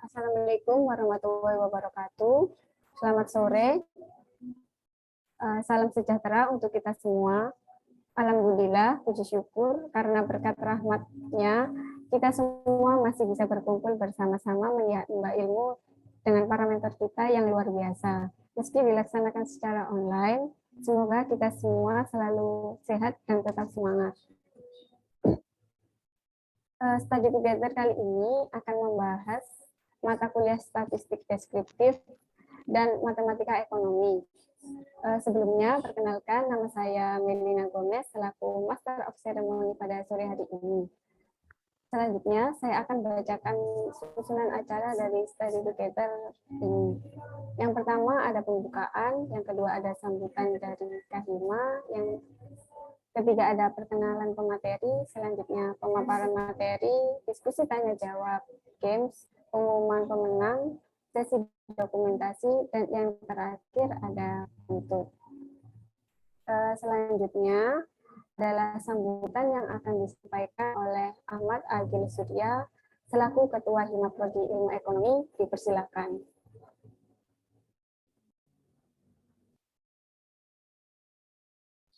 Assalamualaikum warahmatullahi wabarakatuh. Selamat sore. Salam sejahtera untuk kita semua. Alhamdulillah, puji syukur karena berkat rahmatnya kita semua masih bisa berkumpul bersama-sama menimba ilmu dengan para mentor kita yang luar biasa. Meski dilaksanakan secara online, semoga kita semua selalu sehat dan tetap semangat. Study Together kali ini akan membahas mata kuliah statistik deskriptif dan matematika ekonomi. Sebelumnya, perkenalkan nama saya Melina Gomez selaku Master of Ceremony pada sore hari ini. Selanjutnya, saya akan membacakan susunan acara dari Study Together ini. Yang pertama ada pembukaan, yang kedua ada sambutan dari Kahima, yang ketiga ada perkenalan pemateri, selanjutnya pemaparan materi, diskusi tanya jawab, games, pengumuman pemenang, sesi dokumentasi, dan yang terakhir ada penutup. Selanjutnya adalah sambutan yang akan disampaikan oleh Ahmad Agil Surya selaku Ketua Hima Prodi Ilmu Ekonomi. Dipersilakan.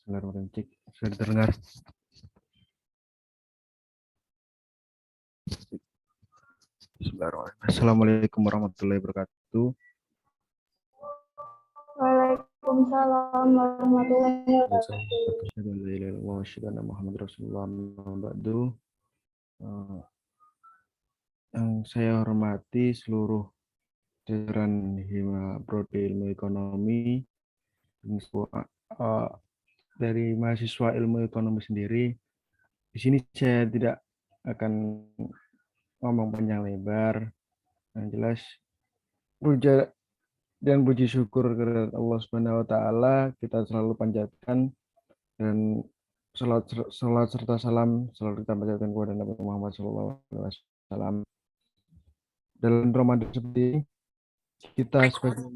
Bismillahirrahmanirrahim. Sudah terdengar? Bismillahirrahmanirrahim. Assalamualaikum warahmatullahi wabarakatuh. Waalaikumsalam warahmatullahi wabarakatuh. Yang saya hormati seluruh jajaran Hima Prodi Ilmu Ekonomi dari mahasiswa ilmu ekonomi sendiri. Di sini saya tidak akan ngomong panjang lebar. Yang jelas puja dan puji syukur kepada Allah Subhanahu wa taala kita selalu panjatkan, dan salat serta salam selalu kita panjatkan kepada Nabi Muhammad SAW. Dalam Ramadan seperti ini, kita sebagai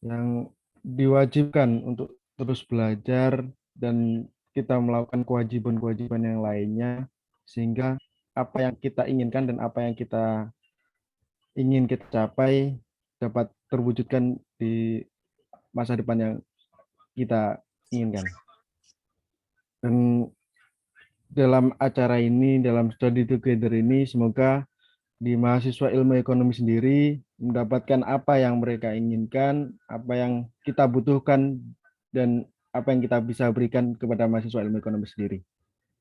yang diwajibkan untuk terus belajar dan kita melakukan kewajiban-kewajiban yang lainnya, sehingga apa yang kita inginkan dan apa yang kita ingin kita capai dapat terwujudkan di masa depan yang kita inginkan. Dan dalam acara ini, dalam Study Together ini, semoga di mahasiswa ilmu ekonomi sendiri mendapatkan apa yang mereka inginkan, apa yang kita butuhkan, dan apa yang kita bisa berikan kepada mahasiswa ilmu ekonomi sendiri.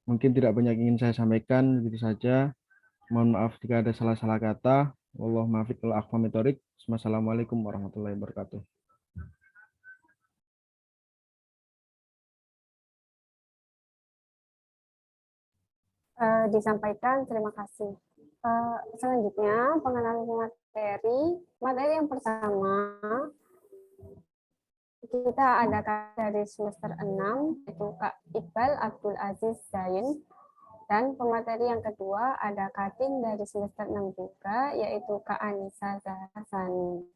Mungkin tidak banyak ingin saya sampaikan, begitu saja. Mohon maaf jika ada salah-salah kata. Wallahu muwaffiq wal aqwamit thoriq. Wassalamualaikum warahmatullahi wabarakatuh. Disampaikan, terima kasih. Selanjutnya, pengenalan materi. Materi yang pertama, kita ada dari semester 6, yaitu Kak Iqbal Abdul Aziz Zain. Dan pemateri yang kedua ada cutting dari semester 6 juga, yaitu Kak Anissa Zahasani.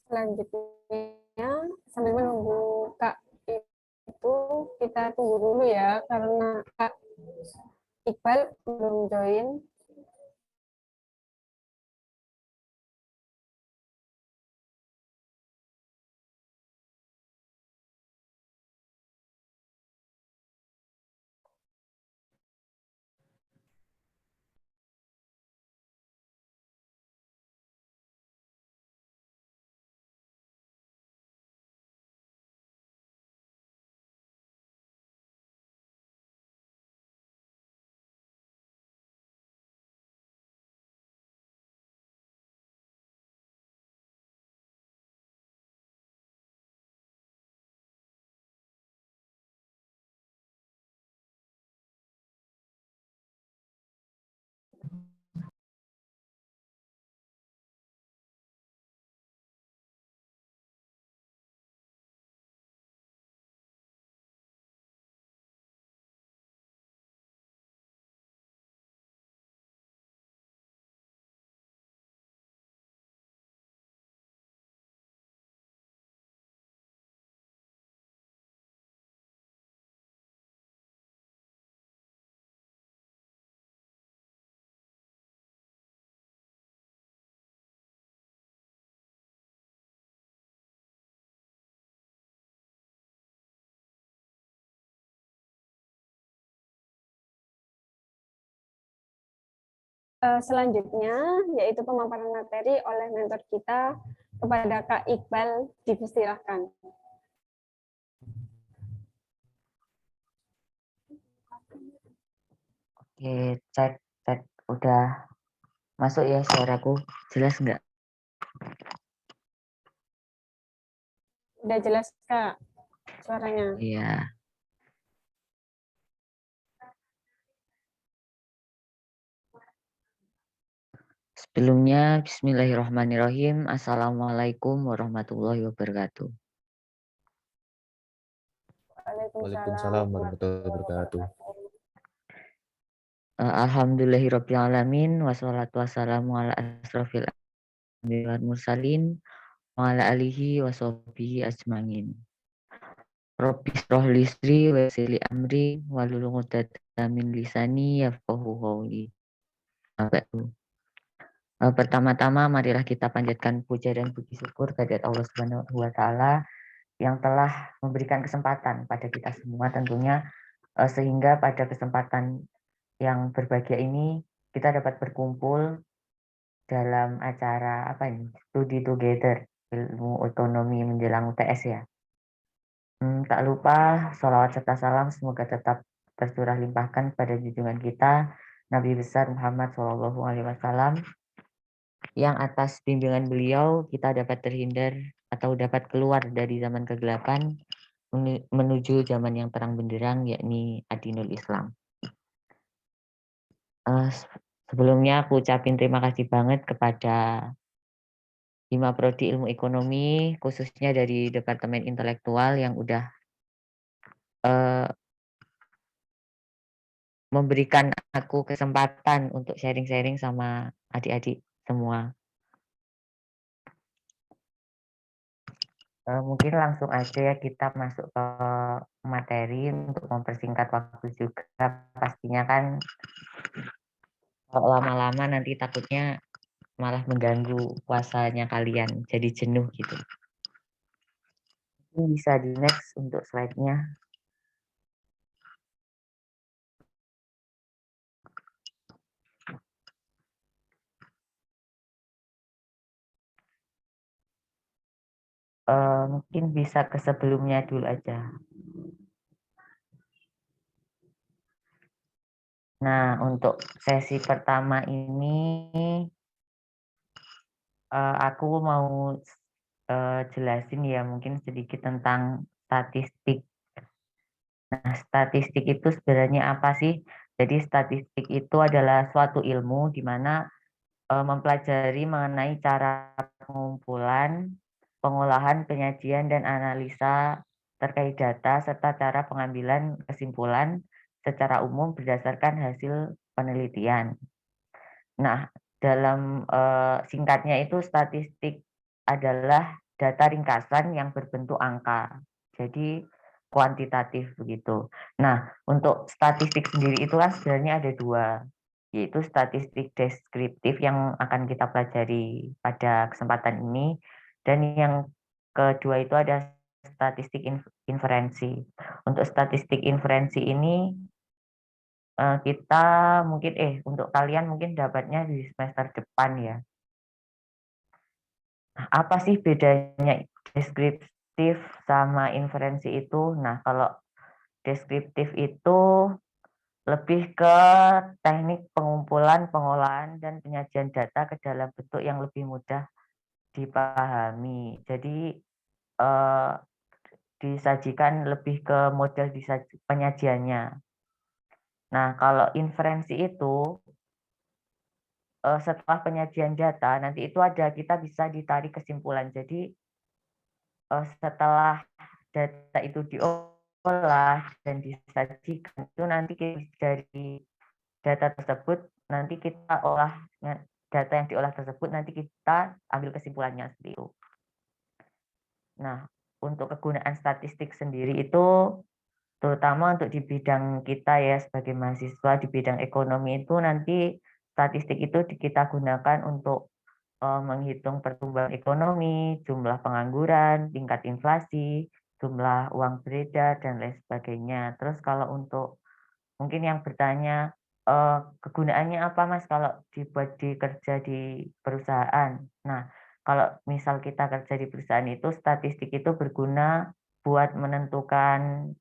Selanjutnya, sambil menunggu Kak itu, kita tunggu dulu ya, karena Kak Iqbal belum join. Selanjutnya, yaitu pemaparan materi oleh mentor kita kepada Kak Iqbal, dipersilahkan. Oke, cek udah masuk ya suaraku, jelas nggak? Udah jelas, Kak, suaranya. Iya. Sebelumnya, bismillahirrahmanirrahim. Assalamualaikum warahmatullahi wabarakatuh. Waalaikumsalam warahmatullahi wabarakatuh. Alhamdulillahirrabbilalamin. Wassalatu wassalamu ala asrofil anbiya'i wal mursalin wa ala alihi wa sahbihi ajmain. Rabbi shrah li sadri wa yassir li amri wahlul 'uqdatam min lisani yafqahu qawli. Pertama-tama marilah kita panjatkan puja dan puji syukur kehadirat Allah Subhanahu wa taala yang telah memberikan kesempatan pada kita semua tentunya sehingga pada kesempatan yang berbahagia ini kita dapat berkumpul dalam acara apa ini? Studi Together ilmu otonomi menjelang UTS ya. Tak lupa sholawat serta salam semoga tetap tercurah limpahkan pada junjungan kita Nabi besar Muhammad SAW yang atas bimbingan beliau kita dapat terhindar atau dapat keluar dari zaman kegelapan menuju zaman yang terang benderang yakni Adinul Islam. Sebelumnya aku ucapin terima kasih banget kepada Hima Prodi Ilmu Ekonomi khususnya dari Departemen Intelektual yang udah memberikan aku kesempatan untuk sharing-sharing sama adik-adik semua. Mungkin langsung aja ya kita masuk ke materi untuk mempersingkat waktu juga. Pastinya kan kalau lama-lama nanti takutnya malah mengganggu puasanya kalian, jadi jenuh gitu. Ini bisa di next untuk slide-nya. Mungkin bisa ke sebelumnya dulu aja. Nah, untuk sesi pertama ini aku mau jelasin ya mungkin sedikit tentang statistik. Nah, statistik itu sebenarnya apa sih? Jadi statistik itu adalah suatu ilmu di mana mempelajari mengenai cara pengumpulan, pengolahan, penyajian, dan analisa terkait data serta cara pengambilan kesimpulan secara umum berdasarkan hasil penelitian. Nah, dalam singkatnya itu statistik adalah data ringkasan yang berbentuk angka. Jadi kuantitatif begitu. Nah, untuk statistik sendiri itu kan sebenarnya ada dua, yaitu statistik deskriptif yang akan kita pelajari pada kesempatan ini, dan yang kedua itu ada statistik inferensi. Untuk statistik inferensi ini kita mungkin untuk kalian mungkin dapatnya di semester depan ya. Apa sih bedanya deskriptif sama inferensi itu? Nah, kalau deskriptif itu lebih ke teknik pengumpulan, pengolahan, dan penyajian data ke dalam bentuk yang lebih mudah dipahami. Jadi disajikan lebih ke model penyajiannya. Nah, kalau inferensi itu setelah penyajian data nanti itu kita bisa ditarik kesimpulan. Jadi setelah data itu diolah dan disajikan itu nanti dari data tersebut nanti kita olah data yang diolah tersebut nanti kita ambil kesimpulannya seperti itu. Nah, untuk kegunaan statistik sendiri itu terutama untuk di bidang kita ya sebagai mahasiswa di bidang ekonomi itu nanti statistik itu kita gunakan untuk menghitung pertumbuhan ekonomi, jumlah pengangguran, tingkat inflasi, jumlah uang beredar, dan lain sebagainya. Terus kalau untuk mungkin yang bertanya, kegunaannya apa Mas kalau dibuat kerja di perusahaan? Nah, kalau misal kita kerja di perusahaan itu, statistik itu berguna buat menentukan,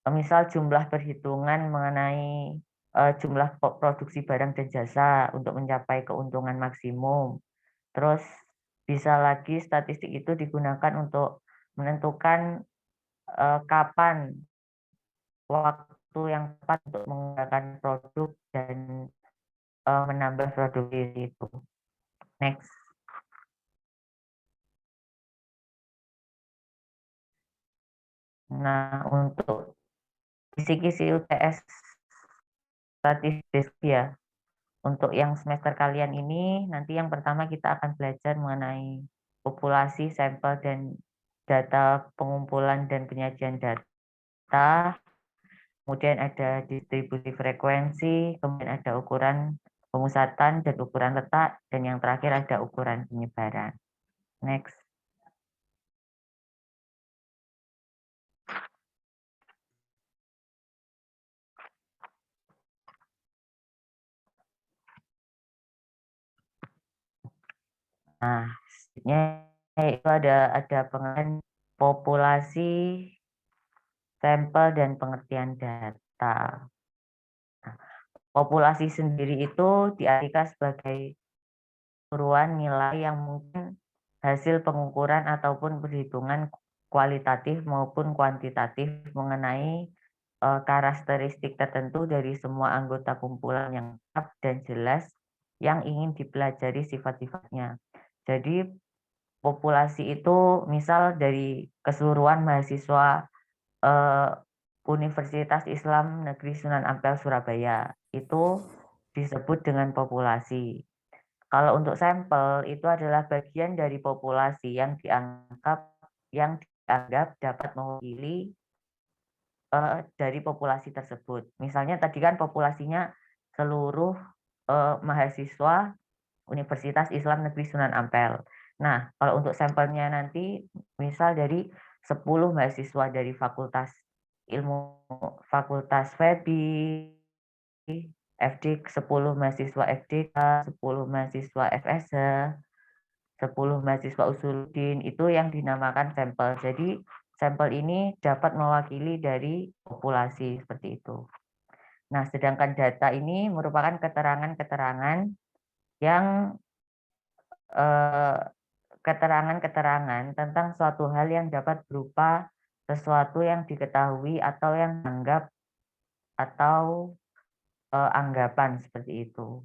misal jumlah perhitungan mengenai, jumlah produksi barang dan jasa untuk mencapai keuntungan maksimum. Terus bisa lagi statistik itu digunakan untuk menentukan, kapan waktu yang tepat untuk menggunakan produk dan menambah produksi itu. Next. Nah, untuk kisi-kisi UTS statistik ya, untuk yang semester kalian ini, nanti yang pertama kita akan belajar mengenai populasi, sampel, dan data pengumpulan dan penyajian data. Kemudian ada distribusi frekuensi, kemudian ada ukuran pemusatan dan ukuran letak, dan yang terakhir ada ukuran penyebaran. Next. Nah, itu ada pengertian populasi, sampel, dan pengertian data. Nah, populasi sendiri itu diartikan sebagai keseluruhan nilai yang mungkin hasil pengukuran ataupun perhitungan kualitatif maupun kuantitatif mengenai karakteristik tertentu dari semua anggota kumpulan yang lengkap dan jelas yang ingin dipelajari sifat-sifatnya. Jadi populasi itu misal dari keseluruhan mahasiswa Universitas Islam Negeri Sunan Ampel Surabaya itu disebut dengan populasi. Kalau untuk sampel itu adalah bagian dari populasi yang dianggap dapat mewakili dari populasi tersebut. Misalnya tadi kan populasinya seluruh mahasiswa Universitas Islam Negeri Sunan Ampel. Nah, kalau untuk sampelnya nanti misal dari 10 mahasiswa dari Fakultas FEBI, FD 10 mahasiswa FDK, 10 mahasiswa FSH, 10 mahasiswa Usuluddin, itu yang dinamakan sampel. Jadi sampel ini dapat mewakili dari populasi seperti itu. Nah, sedangkan data ini merupakan keterangan-keterangan yang keterangan-keterangan tentang suatu hal yang dapat berupa sesuatu yang diketahui atau yang dianggap atau anggapan seperti itu.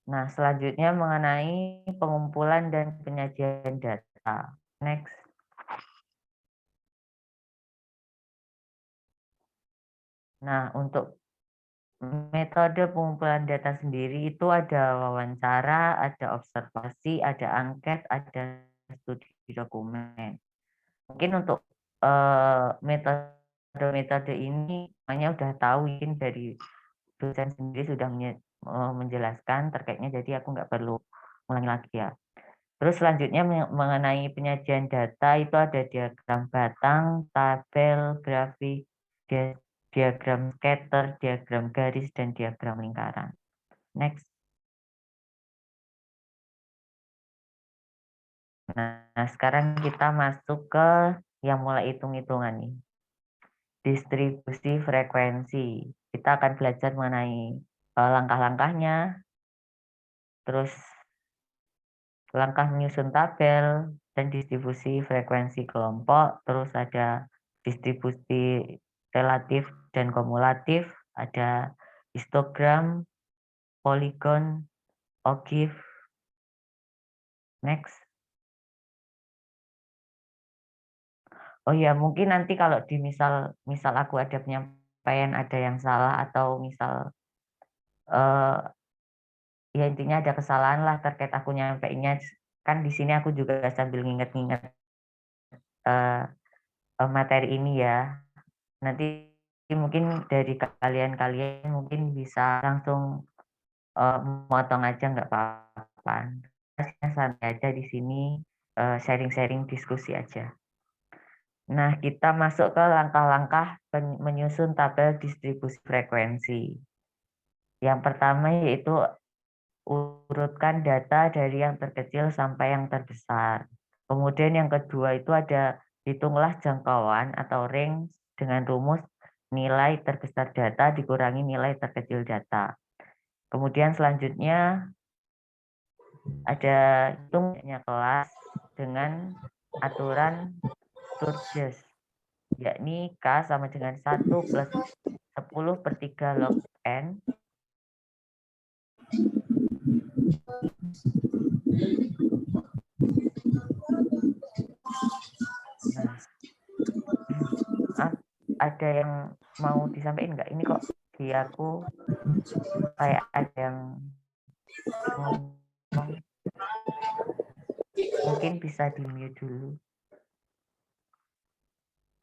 Nah, selanjutnya mengenai pengumpulan dan penyajian data. Next. Nah, untuk metode pengumpulan data sendiri itu ada wawancara, ada observasi, ada angket, ada studi dokumen. Mungkin untuk metode-metode ini semuanya udah tahu, mungkin dari dosen sendiri sudah menjelaskan terkaitnya, jadi aku nggak perlu ulangi lagi ya. Terus selanjutnya mengenai penyajian data itu ada diagram batang, tabel, grafik, diagram scatter, diagram garis, dan diagram lingkaran. Next. Nah, sekarang kita masuk ke yang mulai hitung-hitungan nih. Distribusi frekuensi. Kita akan belajar mengenai langkah-langkahnya, terus langkah menyusun tabel, dan distribusi frekuensi kelompok, terus ada distribusi relatif dan kumulatif, ada histogram, poligon, ogive. Next. Oh ya, mungkin nanti kalau di misal aku ada penyampaian ada yang salah atau misal ya intinya ada kesalahan lah terkait aku nyampeinnya, kan di sini aku juga sambil nginget-nginget materi ini ya. Nanti mungkin dari kalian mungkin bisa langsung motong aja, nggak apa-apa. Santai aja di sini, sharing-sharing diskusi aja. Nah, kita masuk ke langkah-langkah menyusun tabel distribusi frekuensi. Yang pertama yaitu urutkan data dari yang terkecil sampai yang terbesar. Kemudian yang kedua itu ada hitunglah jangkauan atau range dengan rumus nilai terbesar data dikurangi nilai terkecil data. Kemudian selanjutnya ada hitungnya kelas dengan aturan Sturges, yakni K sama dengan 1 plus 10/3 log N. Nah, ada yang mau disampaikan nggak? Ini kok di aku kayak ada yang ngomong. Mungkin bisa di mute dulu.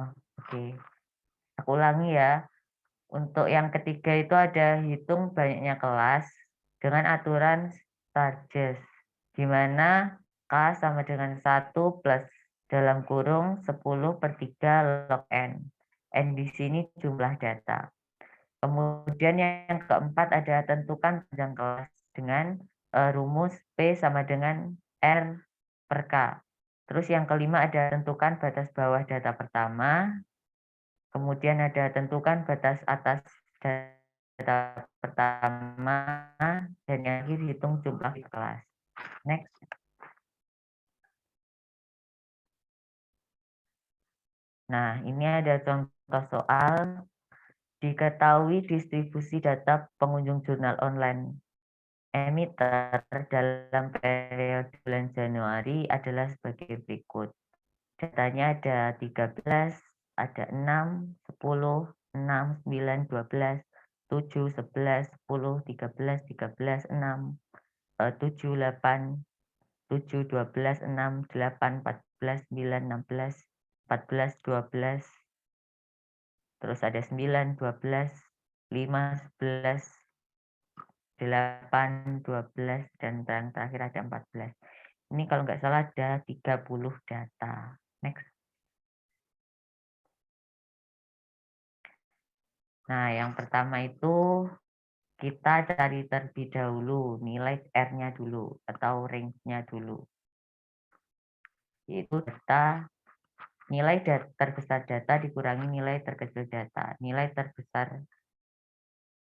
Oh, Oke. Aku ulangi ya. Untuk yang ketiga itu ada hitung banyaknya kelas dengan aturan Sturges, di mana K sama dengan 1 plus dalam kurung 10/3 log N. N di sini jumlah data. Kemudian yang keempat ada tentukan panjang kelas dengan rumus P sama dengan R per K. Terus yang kelima ada tentukan batas bawah data pertama. Kemudian ada tentukan batas atas data pertama. Dan yang akhir hitung jumlah kelas. Next. Nah, ini ada contoh soal. Diketahui distribusi data pengunjung jurnal online emitter dalam periode bulan Januari adalah sebagai berikut. Datanya ada 13, ada 6, 10, 6, 9, 12, 7, 11, 10, 13, 13, 6, 7, 8, 7, 12, 6, 8, 14, 9, 16, 14, 12, terus ada 9, 12, 5, 11, 8, 12, dan yang terakhir ada 14. Ini kalau nggak salah ada 30 data. Next. Nah, yang pertama itu kita cari terlebih dahulu nilai R-nya dulu atau range-nya dulu. Yaitu data nilai terbesar data dikurangi nilai terkecil data. Nilai terbesar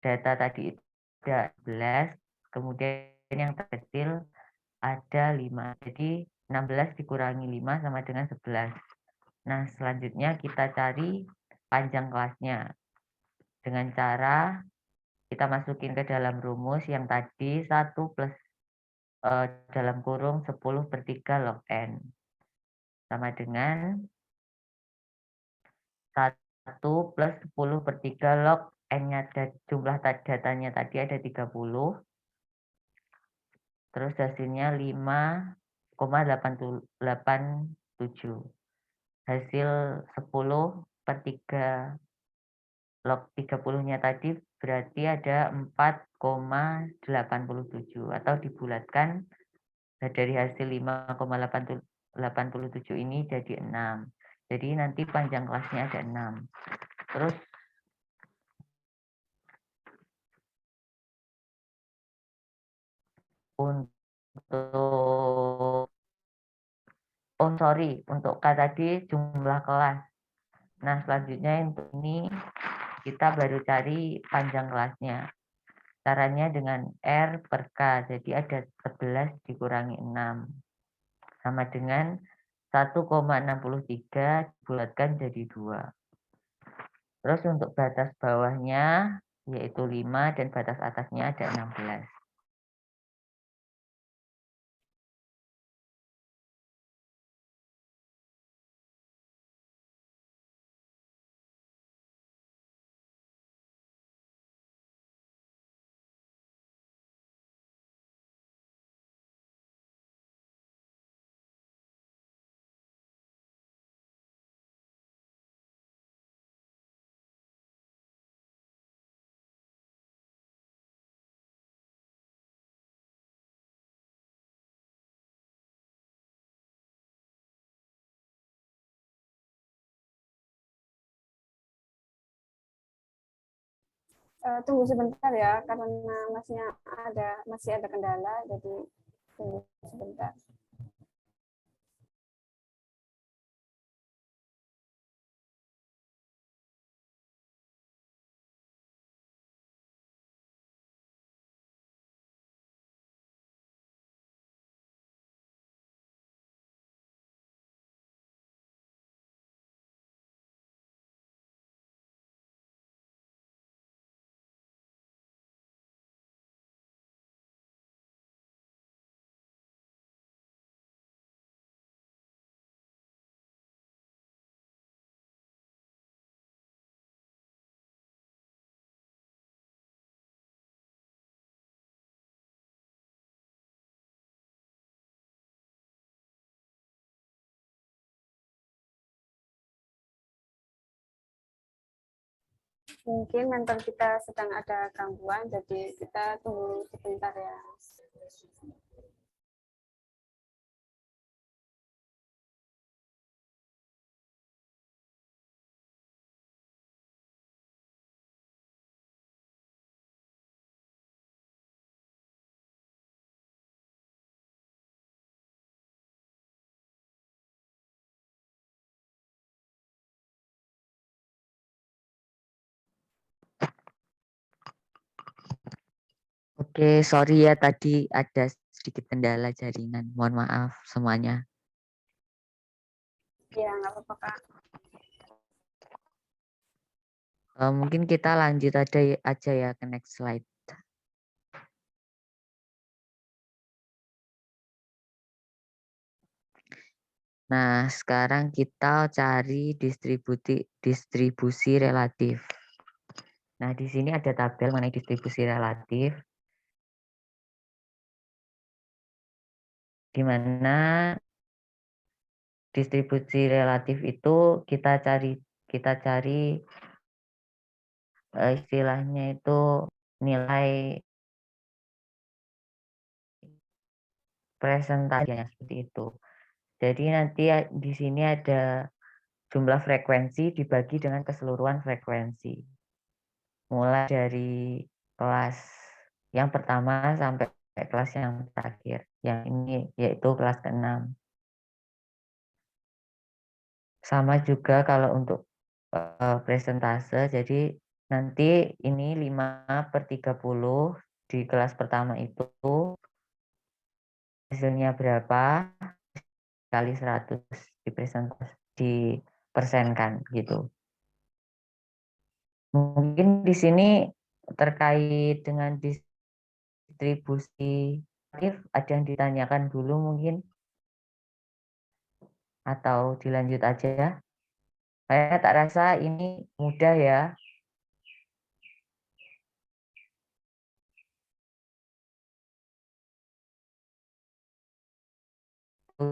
data tadi itu ada 11, kemudian yang terkecil ada 5. Jadi 16 dikurangi 5 sama dengan 11. Nah, selanjutnya kita cari panjang kelasnya dengan cara kita masukin ke dalam rumus yang tadi 1 plus dalam kurung 10/3 log N sama dengan 1 plus 10/3 log N-nya jumlah datanya tadi ada 30. Terus hasilnya 5,87. Hasil 10/3 log 30-nya tadi berarti ada 4,87 atau dibulatkan dari hasil 5,87 ini jadi 6. Jadi nanti panjang kelasnya ada 6. Terus untuk untuk K tadi jumlah kelas. Nah, selanjutnya untuk ini kita baru cari panjang kelasnya. Caranya dengan R per K. Jadi ada 11 dikurangi 6. Sama dengan 1,63 dibulatkan jadi 2. Terus untuk batas bawahnya yaitu 5 dan batas atasnya ada 16. Tunggu sebentar ya, karena masih ada kendala, jadi tunggu sebentar. Mungkin mentor kita sedang ada gangguan, jadi kita tunggu sebentar ya. Oke, sorry ya tadi ada sedikit kendala jaringan. Mohon maaf semuanya. Ya, nggak apa-apa, Kak. Mungkin kita lanjut aja ya ke next slide. Nah, sekarang kita cari distribusi relatif. Nah, di sini ada tabel mengenai distribusi relatif, di mana distribusi relatif itu kita cari istilahnya itu nilai presentasinya seperti itu. Jadi nanti di sini ada jumlah frekuensi dibagi dengan keseluruhan frekuensi. Mulai dari kelas yang pertama sampai kelas yang terakhir. Yang ini yaitu kelas ke-6. Sama juga kalau untuk presentase, jadi nanti ini 5/30 di kelas pertama itu hasilnya berapa kali 100 dipersenkan gitu. Mungkin di sini terkait dengan distribusi ada yang ditanyakan dulu mungkin atau dilanjut aja. Saya tak rasa ini mudah ya.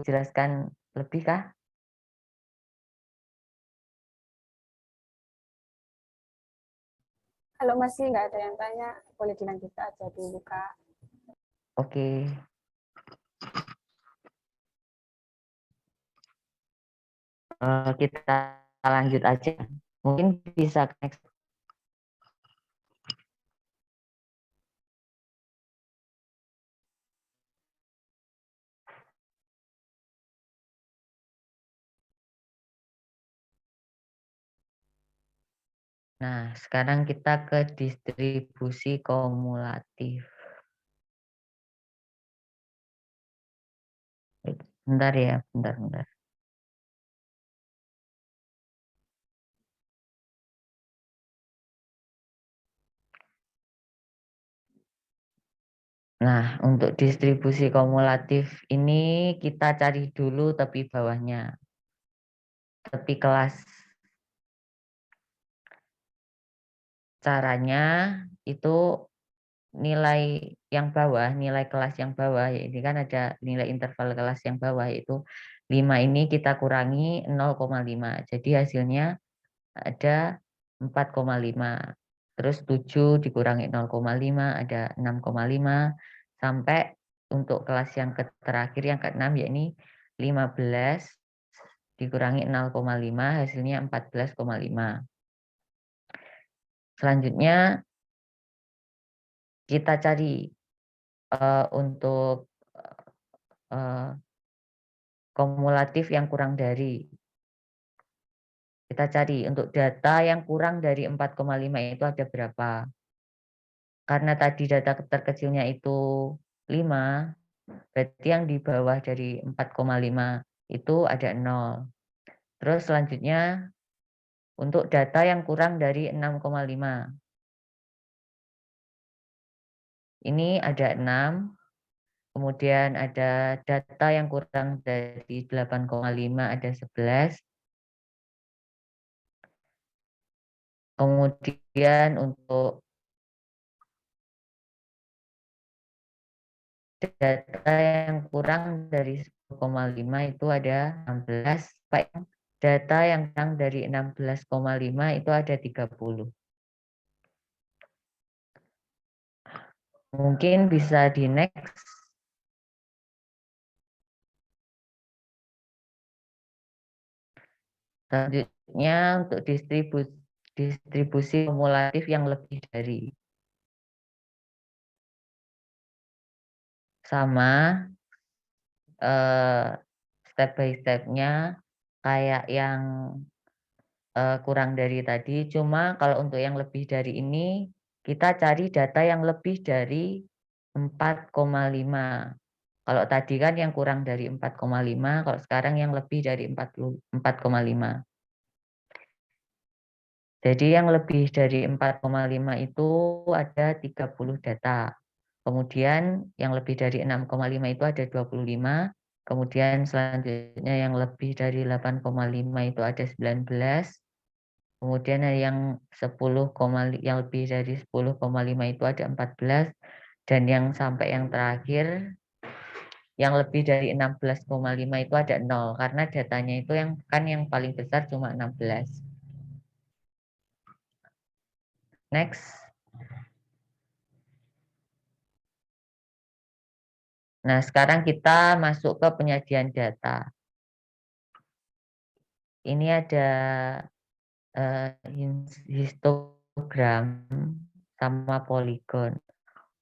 Jelaskan lebih kah? Kalau masih nggak ada yang tanya, boleh dilanjut aja dulu, Kak. Oke. Kita lanjut aja. Mungkin bisa next. Nah, sekarang kita ke distribusi kumulatif. Bentar ya, bentar. Nah, untuk distribusi kumulatif ini kita cari dulu tepi bawahnya. Tepi kelas. Caranya itu nilai yang bawah, nilai kelas yang bawah, ya ini kan ada nilai interval kelas yang bawah itu 5 ini kita kurangi 0,5. Jadi hasilnya ada 4,5. Terus 7 dikurangi 0,5 ada 6,5 sampai untuk kelas yang terakhir yang ke-6 yakni 15 dikurangi 0,5 hasilnya 14,5. Selanjutnya kita cari untuk kumulatif yang kurang dari. Kita cari untuk data yang kurang dari 4,5 itu ada berapa. Karena tadi data terkecilnya itu 5, berarti yang di bawah dari 4,5 itu ada 0. Terus selanjutnya untuk data yang kurang dari 6,5. Ini ada 6. Kemudian ada data yang kurang dari 8,5 ada 11. Kemudian untuk data yang kurang dari 10,5 itu ada 16. Data yang kurang dari 16,5 itu ada 30. Mungkin bisa di next. Selanjutnya untuk distribusi kumulatif yang lebih dari. Sama step by step-nya kayak yang kurang dari tadi. Cuma kalau untuk yang lebih dari ini, kita cari data yang lebih dari 4,5. Kalau tadi kan yang kurang dari 4,5, kalau sekarang yang lebih dari 4,5. Jadi yang lebih dari 4,5 itu ada 30 data. Kemudian yang lebih dari 6,5 itu ada 25. Kemudian selanjutnya yang lebih dari 8,5 itu ada 19. Kemudian yang yang lebih dari 10,5 itu ada 14. Dan yang sampai yang terakhir yang lebih dari 16,5 itu ada 0 karena datanya itu yang paling besar cuma 16. Next. Nah, sekarang kita masuk ke penyajian data. Ini ada histogram sama poligon.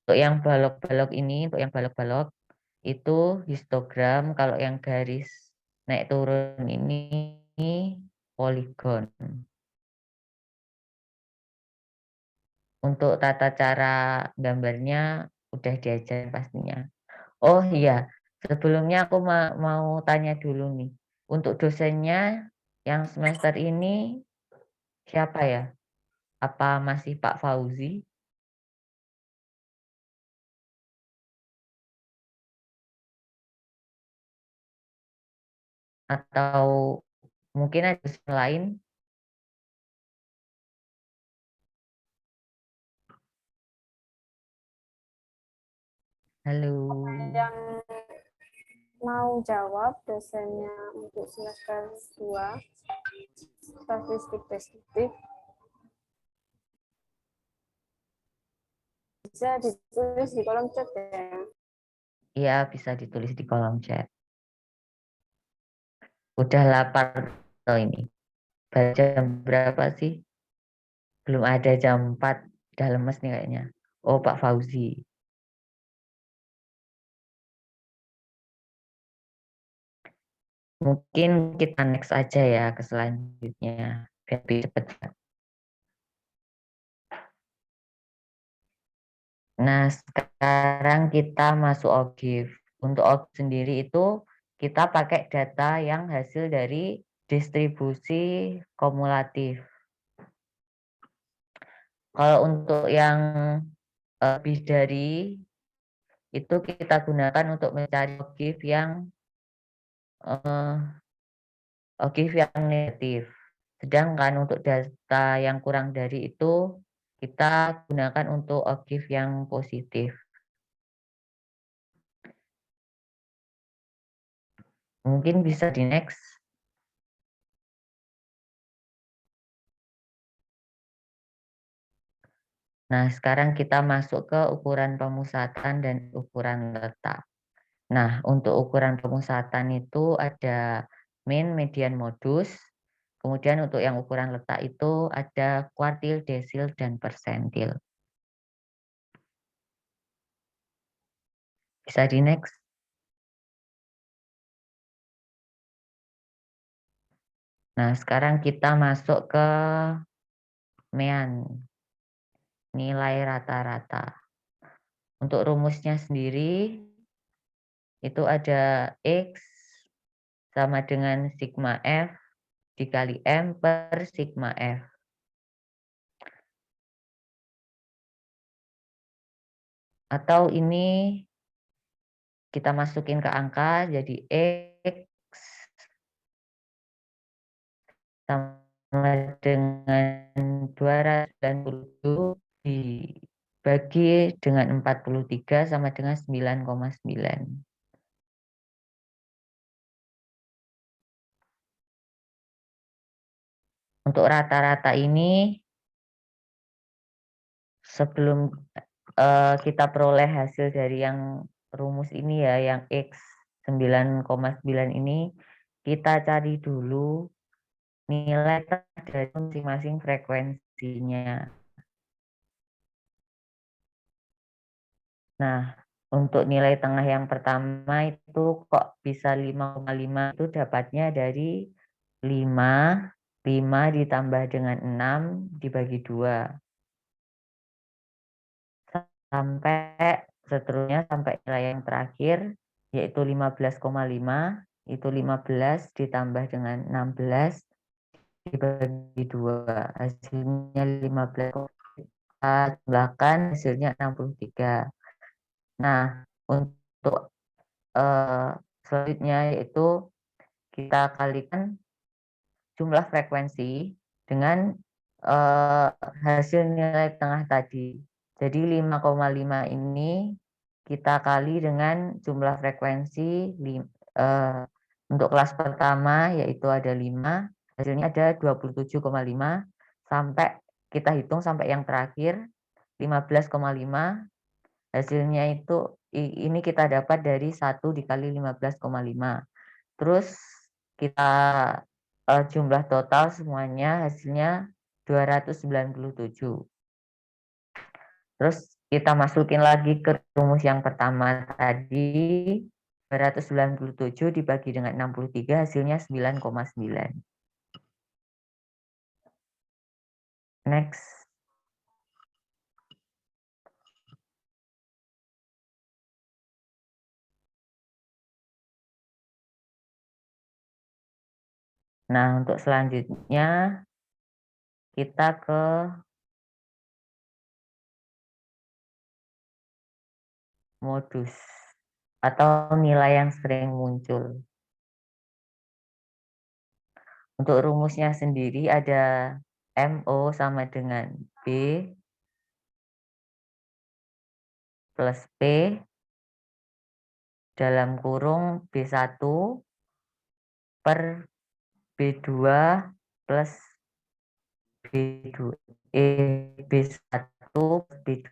Untuk yang balok-balok ini, itu histogram, kalau yang garis naik turun ini poligon. Untuk tata cara gambarnya udah diajarin pastinya. Oh iya, sebelumnya aku mau tanya dulu nih. Untuk dosennya yang semester ini siapa ya? Apa masih Pak Fauzi? Atau mungkin ada dosen lain? Halo. Yang mau jawab dosennya untuk semester 2 statistik deskriptif bisa ditulis di kolom chat ya. Iya, bisa ditulis di kolom chat. Udah lapar atau ini? Jam berapa sih? Belum ada jam 4. Udah lemes nih kayaknya. Oh, Pak Fauzi. Mungkin kita next aja ya ke selanjutnya. Biar lebih cepat. Nah, sekarang kita masuk OGIF. Untuk OGIF sendiri itu kita pakai data yang hasil dari distribusi kumulatif. Kalau untuk yang lebih dari itu kita gunakan untuk mencari OGIF yang negatif. Sedangkan untuk data yang kurang dari itu kita gunakan untuk OGIF yang positif. Mungkin bisa di next. Nah, sekarang kita masuk ke ukuran pemusatan dan ukuran letak. Nah, untuk ukuran pemusatan itu ada min, median, modus. Kemudian untuk yang ukuran letak itu ada kuartil, desil, dan persentil. Bisa di next. Nah, sekarang kita masuk ke MEAN, nilai rata-rata. Untuk rumusnya sendiri, itu ada X sama dengan sigma F dikali M per sigma F. Atau ini kita masukin ke angka, jadi X sama dengan 297 dibagi dengan 43 sama dengan 9,9. Untuk rata-rata ini, sebelum kita peroleh hasil dari yang rumus ini ya, yang X 9,9 ini, kita cari dulu nilai dari masing-masing frekuensinya. Nah, untuk nilai tengah yang pertama itu kok bisa 5,5 itu dapatnya dari 5 ditambah dengan 6 dibagi 2. Sampai seterusnya sampai nilai yang terakhir yaitu 15,5 itu 15 ditambah dengan 16 dibagi 2 hasilnya 15, kita jumlahkan hasilnya 63. Nah, untuk selanjutnya yaitu kita kalikan jumlah frekuensi dengan hasil nilai tengah tadi. Jadi 5,5 ini kita kali dengan jumlah frekuensi untuk kelas pertama yaitu ada 5, hasilnya ada 27,5 sampai kita hitung sampai yang terakhir 15,5, hasilnya itu ini kita dapat dari 1 dikali 15,5. Terus kita jumlah total semuanya hasilnya 297. Terus kita masukin lagi ke rumus yang pertama tadi, 297 dibagi dengan 63 hasilnya 9,9. Next. Nah, untuk selanjutnya kita ke modus atau nilai yang sering muncul. Untuk rumusnya sendiri ada MO sama dengan B plus P dalam kurung B1 per B2 plus B2 B1 B2.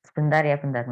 Sebentar ya, bentar.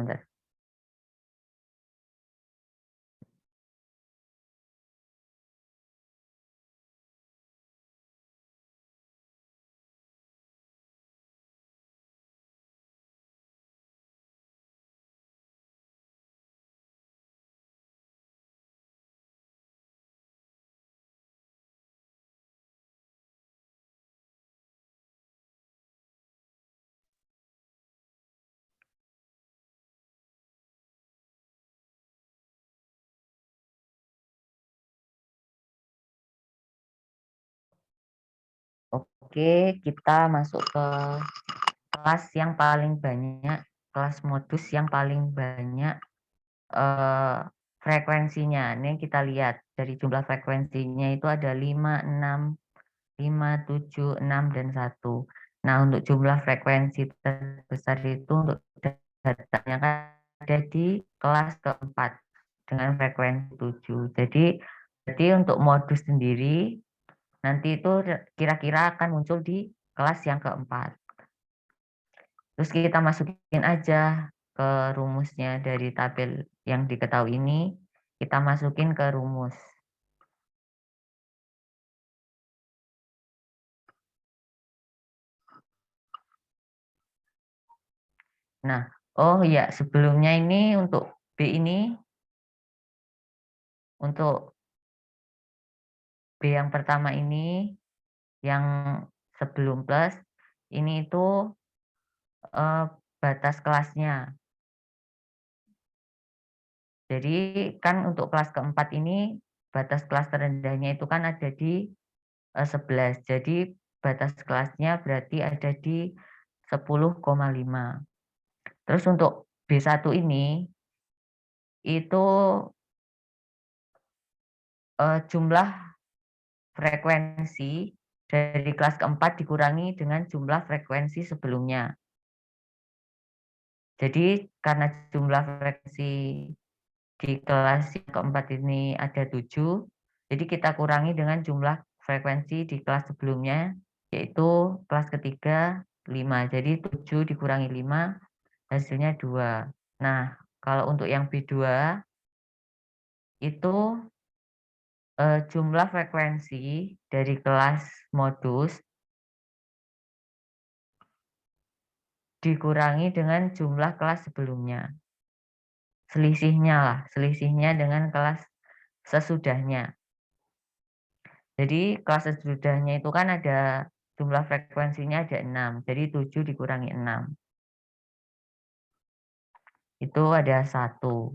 Oke, kita masuk ke kelas yang paling banyak, kelas modus yang paling banyak frekuensinya. Ini kita lihat dari jumlah frekuensinya itu ada 5, 6, 5, 7, 6, dan 1. Nah, untuk jumlah frekuensi terbesar itu untuk datanya kan ada di kelas keempat dengan frekuensi 7. Jadi untuk modus sendiri nanti itu kira-kira akan muncul di kelas yang keempat. Terus kita masukin aja ke rumusnya dari tabel yang diketahui ini, kita masukin ke rumus. Nah, oh ya, sebelumnya ini untuk B ini, untuk B yang pertama ini, yang sebelum plus, ini itu batas kelasnya. Jadi kan untuk kelas keempat ini, batas kelas terendahnya itu kan ada di 11. Jadi batas kelasnya berarti ada di 10,5. Terus untuk B1 ini, itu jumlah frekuensi dari kelas keempat dikurangi dengan jumlah frekuensi sebelumnya. Jadi karena jumlah frekuensi di kelas yang keempat ini ada 7, jadi kita kurangi dengan jumlah frekuensi di kelas sebelumnya, yaitu kelas ketiga 5. Jadi 7 dikurangi 5, hasilnya 2. Nah, kalau untuk yang B2, itu jumlah frekuensi dari kelas modus dikurangi dengan jumlah kelas sebelumnya. Selisihnya lah, selisihnya dengan kelas sesudahnya. Jadi kelas sesudahnya itu kan ada jumlah frekuensinya ada 6, jadi 7 dikurangi 6. Itu ada 1.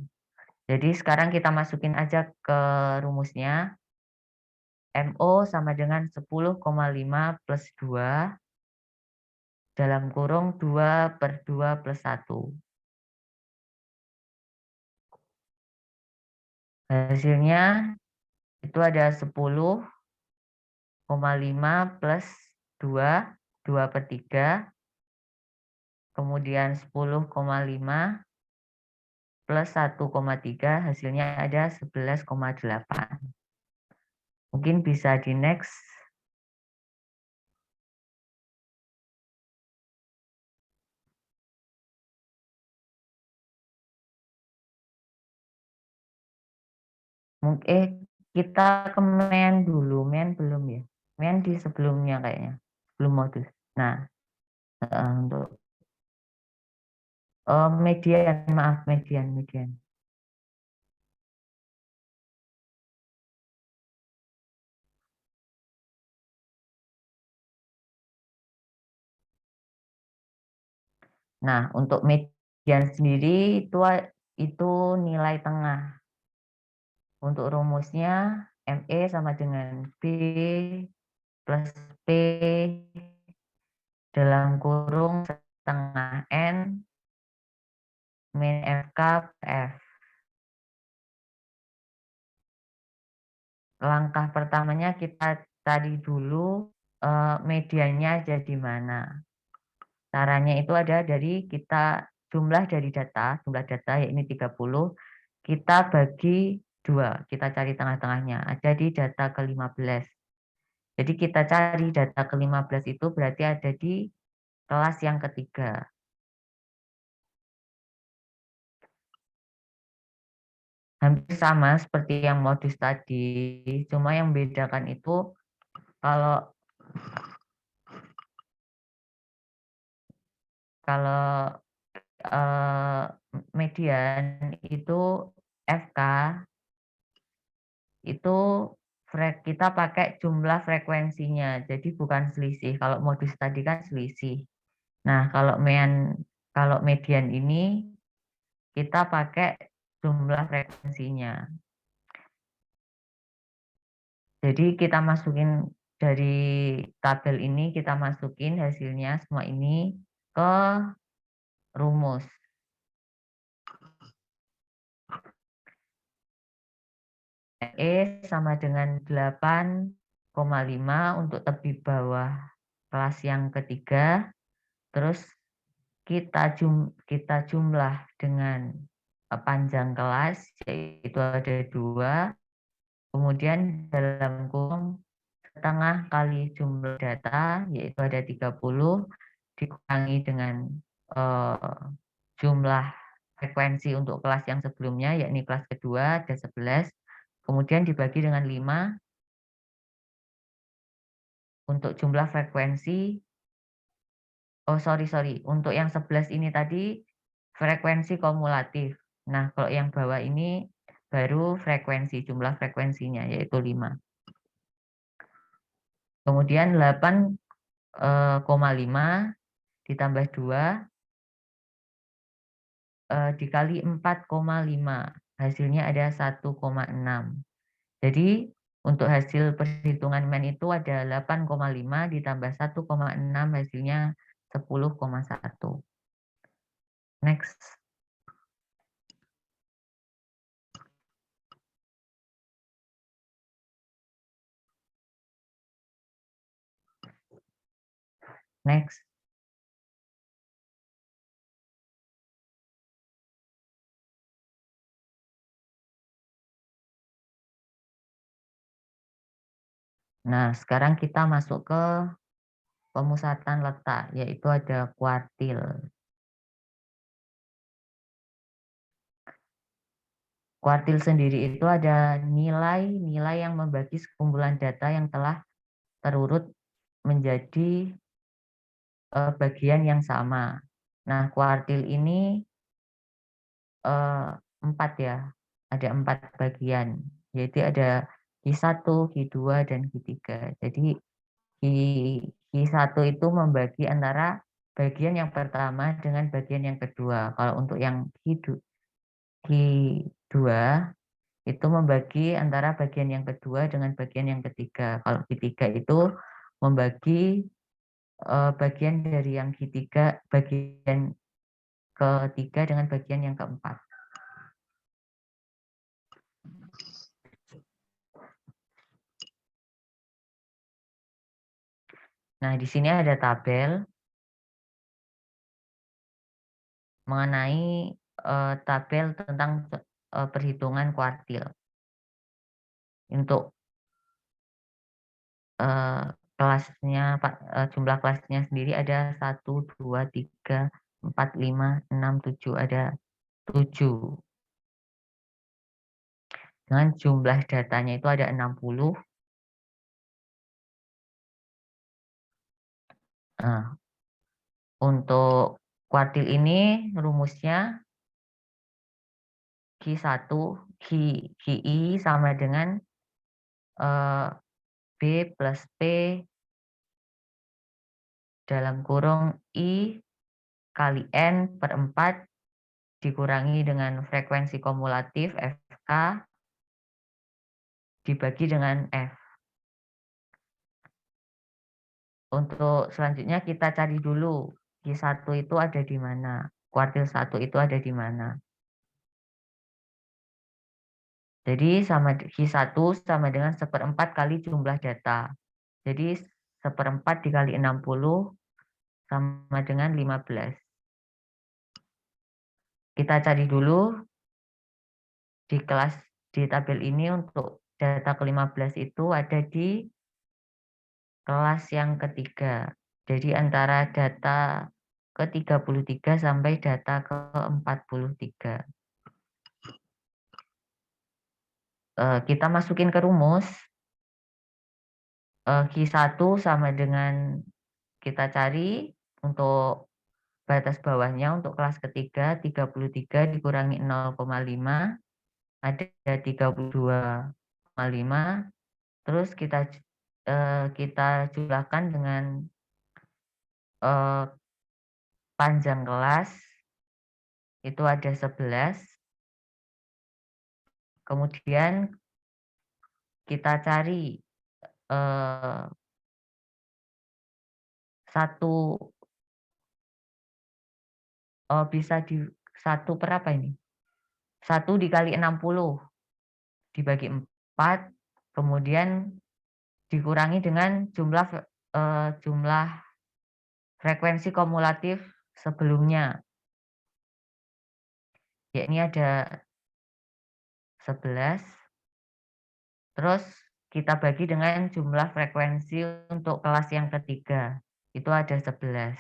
Jadi sekarang kita masukin aja ke rumusnya. MO sama dengan 10,5 plus 2 dalam kurung 2/2 plus 1. Hasilnya itu ada 10,5 plus 2, 2/3. Kemudian 10,5 plus 1,3, hasilnya ada 11,8. Mungkin bisa di next. Mungkin kita ke main dulu, main belum ya? Main di sebelumnya kayaknya, belum modus. Nah, untuk median, maaf, median. Nah, untuk median sendiri itu nilai tengah. Untuk rumusnya ME sama dengan B plus P dalam kurung setengah N min FK F. Langkah pertamanya kita cari dulu mediannya ada di mana. Caranya itu ada dari kita jumlah data yakni 30, kita bagi 2, kita cari tengah-tengahnya, ada di data ke-15. Jadi kita cari data ke-15 itu berarti ada di kelas yang ketiga. Hampir sama seperti yang modus tadi, cuma yang membedakan itu kalau median itu FK itu kita pakai jumlah frekuensinya, jadi bukan selisih. Kalau modus tadi kan selisih. Nah, kalau median ini kita pakai jumlah frekuensinya. Jadi kita masukin dari tabel ini, kita masukin hasilnya semua ini ke rumus. E sama dengan 8,5 untuk tepi bawah kelas yang ketiga. Terus kita jumlah dengan panjang kelas, yaitu ada 2. Kemudian dalam kurung setengah kali jumlah data, yaitu ada 30, dikurangi dengan jumlah frekuensi untuk kelas yang sebelumnya, yakni kelas kedua ada 11, kemudian dibagi dengan 5 untuk jumlah frekuensi. Oh, sorry. Untuk yang 11 ini tadi frekuensi kumulatif. Nah, kalau yang bawah ini baru frekuensi, jumlah frekuensinya yaitu 5. Kemudian 8,5 ditambah 2 dikali 4,5. Hasilnya ada 1,6. Jadi untuk hasil perhitungan MEN itu ada 8,5 ditambah 1,6 hasilnya 10,1. Next. Next. Nah, sekarang kita masuk ke pemusatan letak, yaitu ada kuartil. Kuartil sendiri itu ada nilai-nilai yang membagi sekumpulan data yang telah terurut menjadi bagian yang sama. Nah, kuartil ini 4 ya, ada 4 bagian, yaitu ada Q1, Q2, dan Q3. Jadi Q1 itu membagi antara bagian yang pertama dengan bagian yang kedua. Kalau untuk yang Q2 itu membagi antara bagian yang kedua dengan bagian yang ketiga. Kalau Q3 itu membagi bagian dari yang ketiga, bagian ketiga dengan bagian yang keempat. Nah, di sini ada tabel mengenai tabel tentang perhitungan kuartil. Untuk kelasnya, jumlah kelasnya sendiri ada 1, 2, 3, 4, 5, 6, 7, ada 7. Dengan jumlah datanya itu ada 60. Nah, untuk kuartil ini rumusnya Q1, QI sama dengan B plus P dalam kurung I kali N per 4 dikurangi dengan frekuensi kumulatif FK dibagi dengan F. Untuk selanjutnya kita cari dulu Q1 itu ada di mana, kuartil 1 itu ada di mana. Jadi Q1 sama dengan 1/4 kali jumlah data. Jadi 1/4 dikali 60 sama dengan 15. Kita cari dulu di tabel ini untuk data ke-15 itu ada di kelas yang ketiga. Jadi antara data ke-33 sampai data ke-43. Kita masukin ke rumus. Q1 sama dengan kita cari untuk batas bawahnya untuk kelas ketiga 33 dikurangi 0,5 ada 32,5. Terus kita jumlahkan dengan panjang kelas itu ada 11. Kemudian kita cari bisa di 1 per apa ini? 1 dikali 60 dibagi 4, kemudian dikurangi dengan jumlah frekuensi kumulatif sebelumnya. Ya, ini ada 11. Terus kita bagi dengan jumlah frekuensi untuk kelas yang ketiga. Itu ada 11.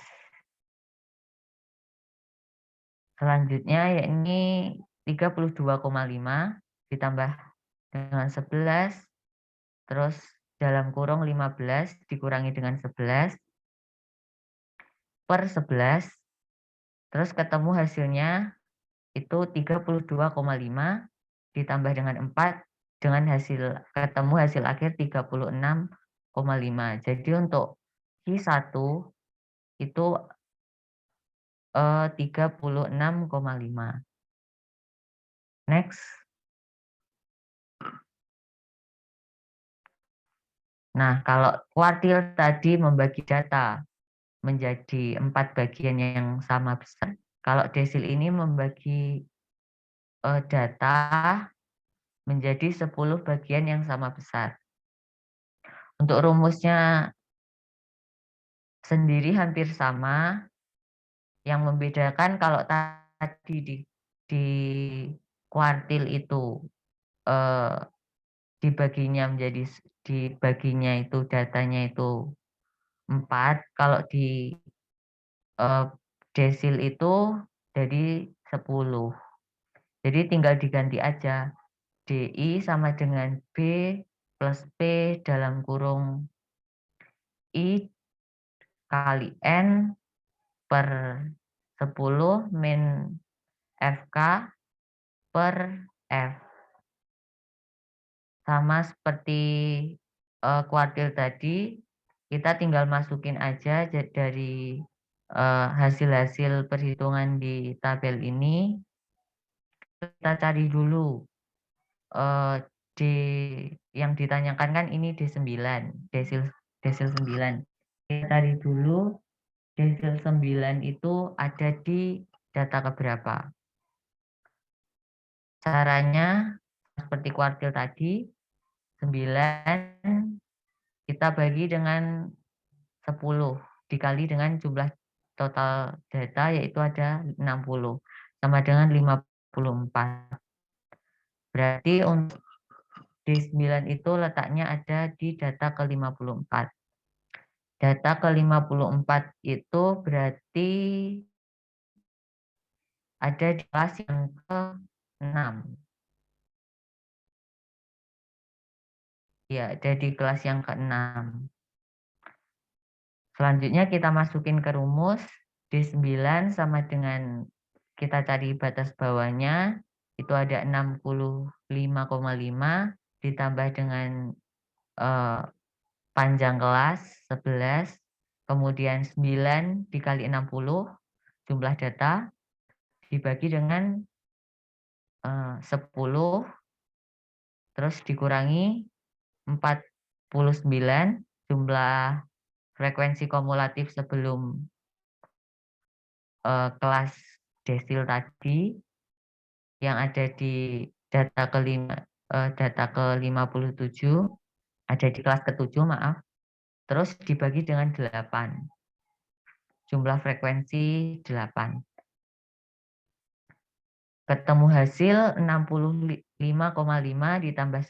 Selanjutnya yakni 32,5 ditambah dengan 11. Terus dalam kurung 15 dikurangi dengan 11 per 11 Terus ketemu hasilnya itu 32,5 ditambah dengan 4 dengan ketemu hasil akhir 36,5. Jadi untuk Q1 itu 36,5. Next. Nah, kalau kuartil tadi membagi data menjadi 4 bagian yang sama besar. Kalau desil ini membagi data menjadi 10 bagian yang sama besar. Untuk rumusnya sendiri hampir sama. Yang membedakan kalau tadi di kuartil itu dibaginya itu datanya itu 4, kalau di desil itu jadi 10. Jadi tinggal diganti aja. DI sama dengan B plus P dalam kurung I kali N per 10 min FK per F. Sama seperti kuartil tadi, kita tinggal masukin aja dari hasil-hasil perhitungan di tabel ini. Kita cari dulu yang ditanyakan kan ini D9, desil 9. Kita cari dulu desil 9 itu ada di data keberapa. Caranya seperti kuartil tadi, 9 kita bagi dengan 10 dikali dengan jumlah total data yaitu ada 60 sama dengan 54. Berarti untuk D9 itu letaknya ada di data ke-54. Data ke-54 itu berarti ada di kelas yang ke-6. Ya, ada di kelas yang ke-6. Selanjutnya kita masukin ke rumus. D9 sama dengan kita cari batas bawahnya. Itu ada 65,5 ditambah dengan panjang kelas 11. Kemudian 9 dikali 60 jumlah data. Dibagi dengan 10. Terus dikurangi 49 jumlah frekuensi kumulatif sebelum kelas desil tadi yang ada di data ke-57 ada di kelas ke-7, maaf. Terus dibagi dengan 8. Jumlah frekuensi 8. Ketemu hasil 65,5 ditambah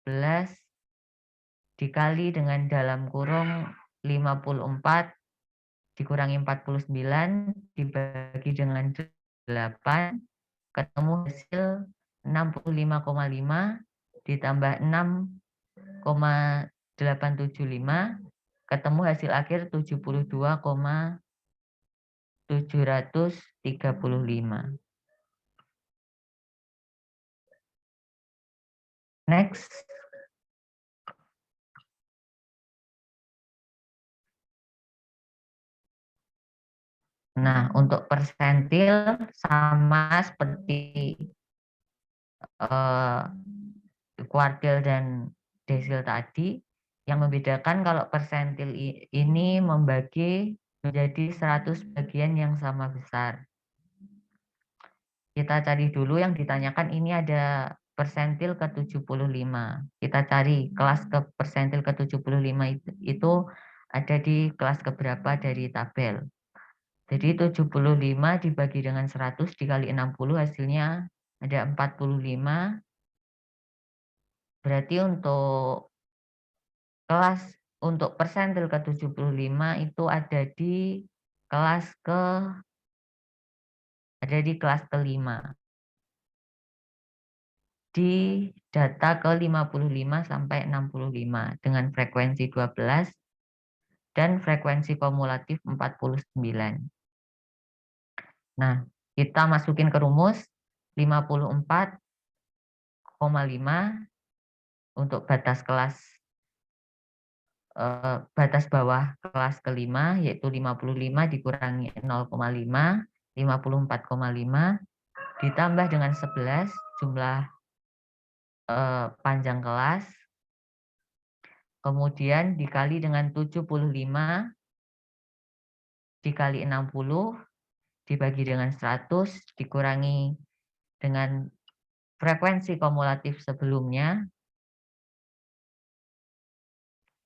11 dikali dengan dalam kurung 54 dikurangi 49 dibagi dengan 8 ketemu hasil 65,5 ditambah 6,875 ketemu hasil akhir 72,735. Next. Nah, untuk persentil sama seperti kuartil dan desil tadi. Yang membedakan kalau persentil ini membagi menjadi 100 bagian yang sama besar. Kita cari dulu yang ditanyakan ini ada persentil ke-75. Kita cari kelas ke persentil ke-75 itu ada di kelas keberapa dari tabel. Jadi 75 dibagi dengan 100 dikali 60 hasilnya ada 45. Berarti untuk persentil ke-75 itu ada di kelas ke-5. Di data ke-55 sampai 65 dengan frekuensi 12 dan frekuensi kumulatif 49. Nah, kita masukin ke rumus 54,5 untuk batas kelas batas bawah kelas kelima, yaitu 55 dikurangi 0,5, 54,5 ditambah dengan 11 jumlah panjang kelas, kemudian dikali dengan 75 dikali 60 dibagi dengan 100 dikurangi dengan frekuensi kumulatif sebelumnya,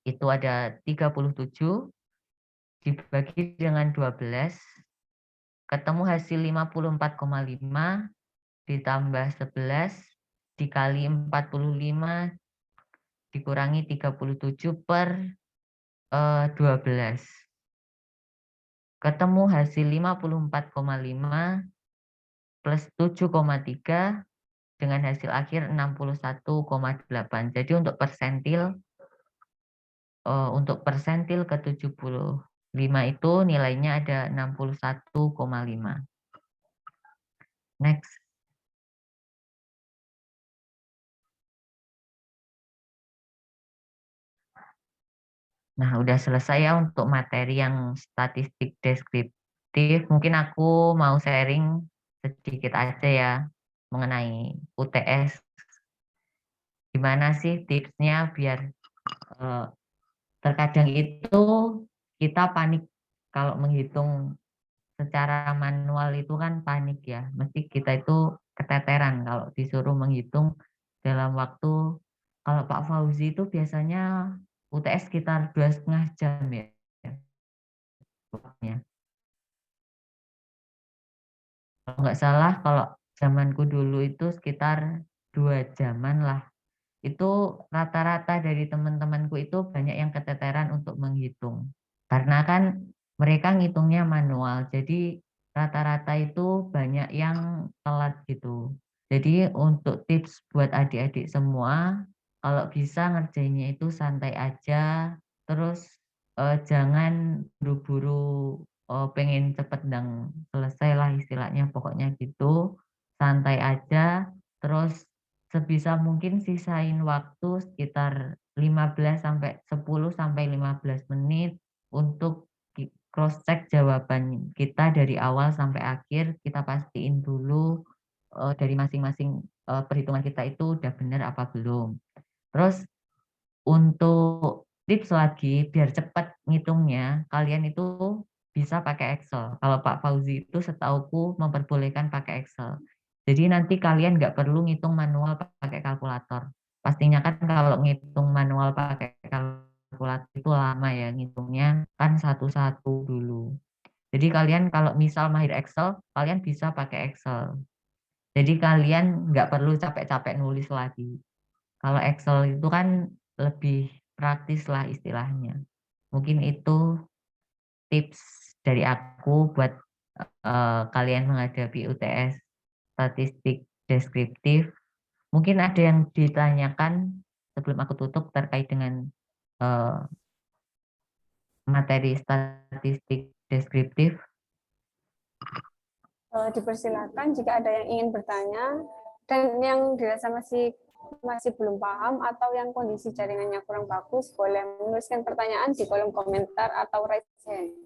itu ada 37 dibagi dengan 12, ketemu hasil 54,5 ditambah 11 dikali 45 dikurangi 37 per 12. Ketemu hasil 54,5 plus 7,3 dengan hasil akhir 61,8. Jadi untuk persentil ke 75 itu nilainya ada 61,5. Next. Nah, udah selesai ya untuk materi yang statistik deskriptif. Mungkin aku mau sharing sedikit aja ya mengenai UTS. Gimana sih tipsnya biar terkadang itu kita panik kalau menghitung secara manual itu kan panik ya. Mesti kita itu keteteran kalau disuruh menghitung dalam waktu. Kalau Pak Fauzi itu biasanya UTS sekitar 2,5 jam ya. Kalau nggak salah kalau zamanku dulu itu sekitar 2 jaman lah. Itu rata-rata dari teman-temanku itu banyak yang keteteran untuk menghitung. Karena kan mereka ngitungnya manual, jadi rata-rata itu banyak yang telat gitu. Jadi untuk tips buat adik-adik semua, kalau bisa ngerjainnya itu santai aja, terus jangan buru-buru pengen cepet dan selesai lah istilahnya, pokoknya gitu, santai aja, terus sebisa mungkin sisain waktu sekitar 15 sampai 10 sampai 15 menit untuk cross check jawaban kita dari awal sampai akhir, kita pastiin dulu dari masing-masing perhitungan kita itu udah benar apa belum. Terus untuk tips lagi biar cepat ngitungnya, kalian itu bisa pakai Excel. Kalau Pak Fauzi itu setauku memperbolehkan pakai Excel. Jadi nanti kalian nggak perlu ngitung manual pakai kalkulator. Pastinya kan kalau ngitung manual pakai kalkulator itu lama ya ngitungnya, kan satu-satu dulu. Jadi kalian kalau misal mahir Excel, kalian bisa pakai Excel. Jadi kalian nggak perlu capek-capek nulis lagi. Kalau Excel itu kan lebih praktis lah istilahnya. Mungkin itu tips dari aku buat kalian menghadapi UTS statistik deskriptif. Mungkin ada yang ditanyakan sebelum aku tutup terkait dengan materi statistik deskriptif. Dipersilakan jika ada yang ingin bertanya dan yang dirasa masih belum paham atau yang kondisi jaringannya kurang bagus, boleh menuliskan pertanyaan di kolom komentar atau raise hand.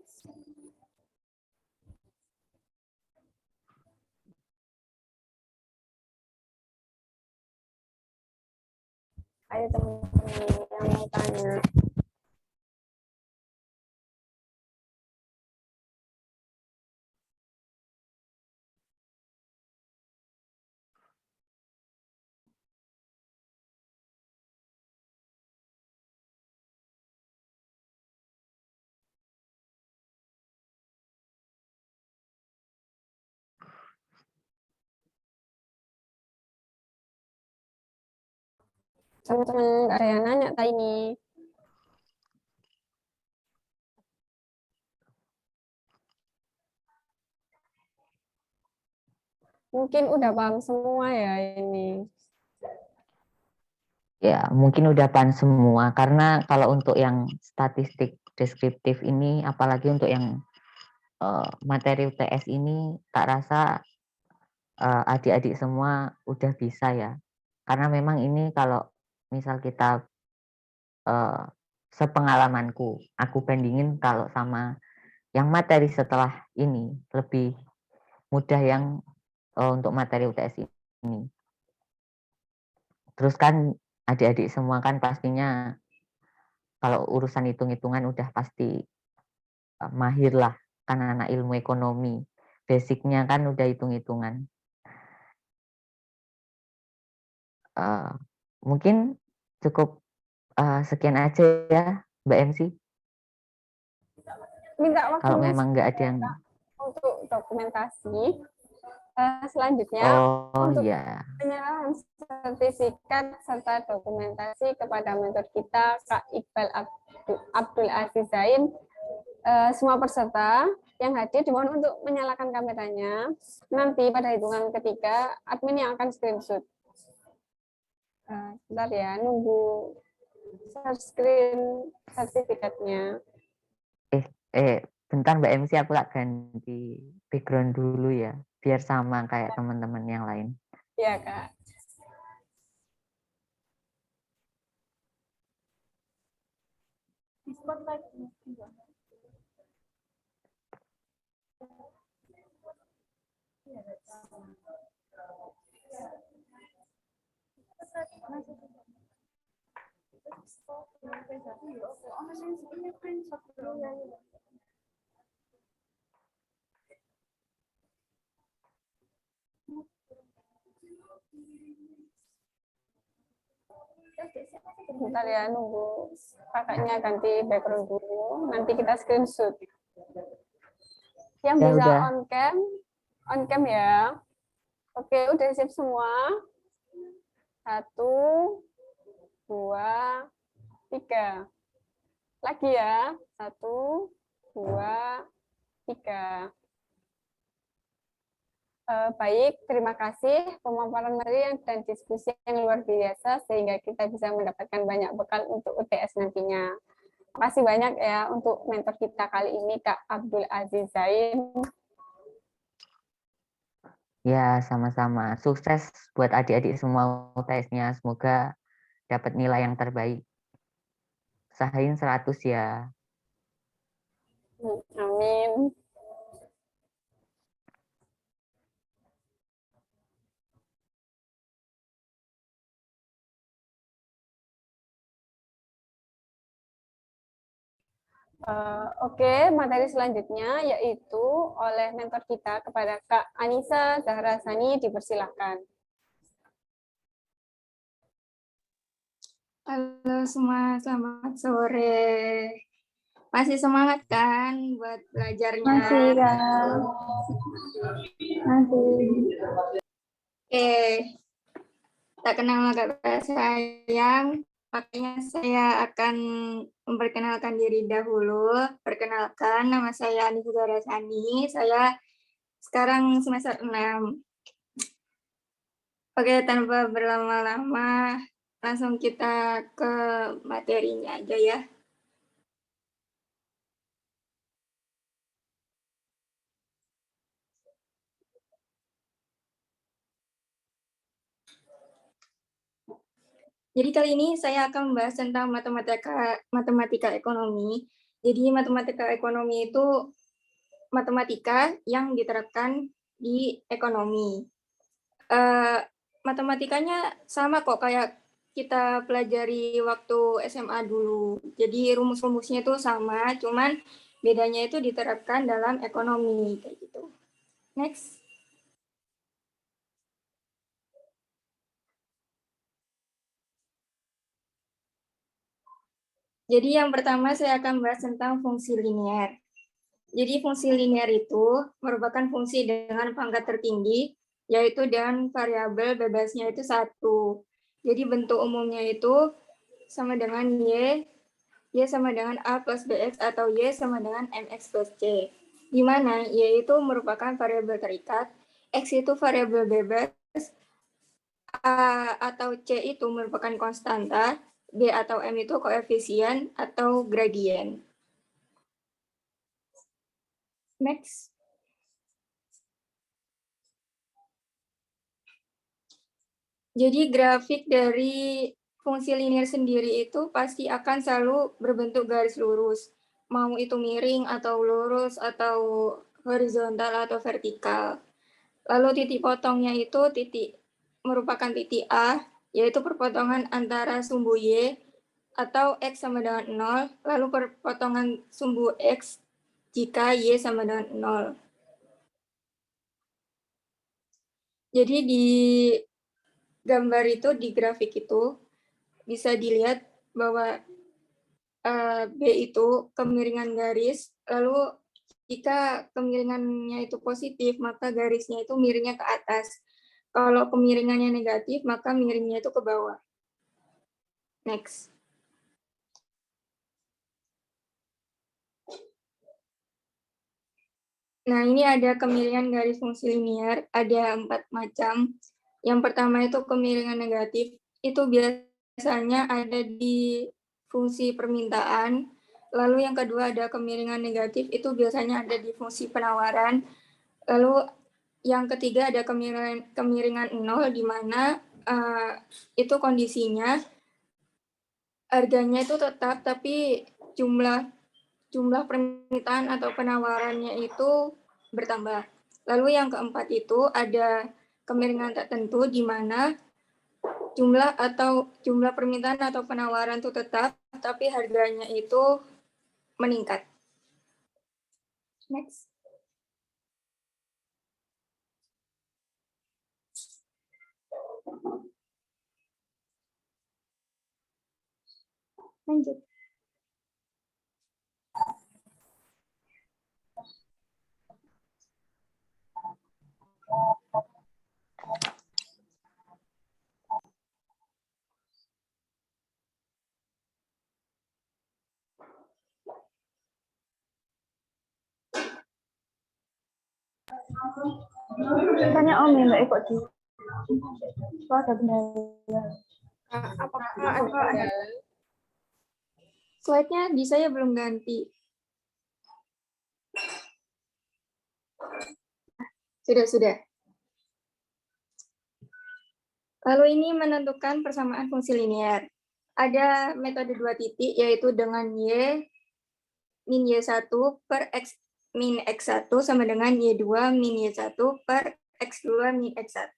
Ayo teman-teman yang mau tanya. Teman-teman nggak ada yang nanya tadi ini. Mungkin udah paham semua ya ini. Ya, mungkin udah paham semua. Karena kalau untuk yang statistik deskriptif ini, apalagi untuk yang materi UTS ini tak rasa adik-adik semua udah bisa ya. Karena memang ini kalau misal kita sepengalamanku, aku bandingin kalau sama yang materi setelah ini lebih mudah yang untuk materi UTS ini. Terus kan adik-adik semua kan pastinya kalau urusan hitung-hitungan udah pasti mahir lah, kan anak ilmu ekonomi. Basicnya kan udah hitung-hitungan. Mungkin cukup sekian aja ya, Mbak MC. Minta Kalau waktunya memang nggak ada yang untuk dokumentasi. Selanjutnya, oh untuk ya, penyerahan sertifikat serta dokumentasi kepada mentor kita, Kak Iqbal Abdul Aziz Zain, semua peserta yang hadir dimohon untuk menyalakan kameranya. Nanti pada hitungan ketiga, admin yang akan screenshot. Sebentar ya, nunggu share screen sertifikatnya. bentar Mbak MC, aku tak ganti background dulu ya, biar sama kayak teman-teman yang lain. Iya, Kak. Bentar ya, nunggu kakaknya ganti background dulu. Nanti kita screenshot. Yang Ya, bisa udah. on cam ya. Oke, udah siap semua. 1, 2, 3. Lagi ya. 1, 2, 3. Baik, terima kasih pemaparan meriah dan diskusi yang luar biasa sehingga kita bisa mendapatkan banyak bekal untuk UTS nantinya. Terima kasih banyak ya untuk mentor kita kali ini, Kak Abdul Aziz Zain. Ya, sama-sama. Sukses buat adik-adik semua UTS-nya. Semoga dapat nilai yang terbaik. Usahain 100 ya. Amin. Oke, materi selanjutnya yaitu oleh mentor kita kepada Kak Anissa Zahra Sani, dipersilahkan. Halo semua, selamat sore. Masih semangat kan buat belajarnya? Masih, Kak. Masih. Oke, tak kenal maka tak sayang. Makanya saya akan memperkenalkan diri dahulu. Perkenalkan, nama saya Anissa Zahra Sani. Saya sekarang semester 6. Oke, tanpa berlama-lama, langsung kita ke materinya aja ya. Jadi kali ini saya akan membahas tentang matematika ekonomi. Jadi matematika ekonomi itu matematika yang diterapkan di ekonomi. Matematikanya sama kok kayak kita pelajari waktu SMA dulu. Jadi rumus-rumusnya itu sama, cuman bedanya itu diterapkan dalam ekonomi kayak gitu. Next. Jadi yang pertama saya akan bahas tentang fungsi linear. Jadi fungsi linear itu merupakan fungsi dengan pangkat tertinggi, yaitu dengan variabel bebasnya itu 1. Jadi bentuk umumnya itu sama dengan Y sama dengan A plus BX atau Y sama dengan MX plus C. Di mana Y itu merupakan variabel terikat, X itu variabel bebas, A atau C itu merupakan konstanta, B atau M itu koefisien atau gradien. Next. Jadi grafik dari fungsi linear sendiri itu pasti akan selalu berbentuk garis lurus. Mau itu miring atau lurus atau horizontal atau vertikal. Lalu titik potongnya itu merupakan titik A, yaitu perpotongan antara sumbu Y atau X sama dengan 0, lalu perpotongan sumbu X jika Y sama dengan 0. Jadi di gambar itu, di grafik itu, bisa dilihat bahwa B itu kemiringan garis, lalu jika kemiringannya itu positif, maka garisnya itu miringnya ke atas. Kalau kemiringannya negatif, maka miringnya itu ke bawah. Next. Nah, ini ada kemiringan garis fungsi linear, ada 4 macam. Yang pertama itu kemiringan negatif, itu biasanya ada di fungsi permintaan. Lalu yang kedua ada kemiringan negatif, itu biasanya ada di fungsi penawaran. Lalu yang ketiga ada kemiringan 0, di mana itu kondisinya harganya itu tetap, tapi jumlah permintaan atau penawarannya itu bertambah. Lalu yang keempat itu ada kemiringan tertentu di mana jumlah permintaan atau penawaran itu tetap, tapi harganya itu meningkat. Next. Lanjut. Tanya Om ya, Mbak Eko di. Oh, ada kendala. Slide-nya di saya belum ganti. Sudah. Lalu ini menentukan persamaan fungsi linear. Ada metode 2 titik, yaitu dengan Y min Y1 per X min X1 sama dengan Y2 min Y1 per X2 min X1.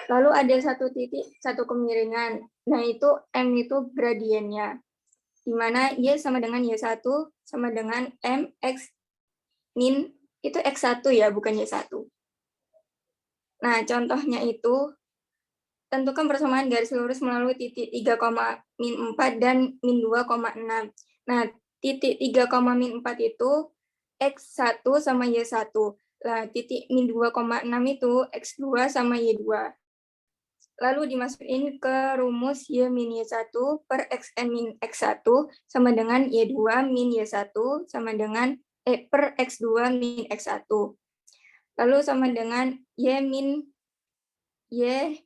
Lalu ada satu titik, satu kemiringan. Nah, itu M itu gradiennya. Di mana Y sama dengan Y1 sama dengan MX min, itu X1 ya, bukan Y1. Nah, contohnya itu, tentukan persamaan garis lurus melalui titik 3, min 4 dan min 2,6. Nah, titik 3, min 4 itu X1 sama Y1. Nah, titik min 2,6 itu X2 sama Y2. Lalu dimasukin ke rumus Y min Y1 per Xn min X1 sama dengan Y2 min Y1 sama dengan per X2 min X1. Lalu sama dengan Y min Y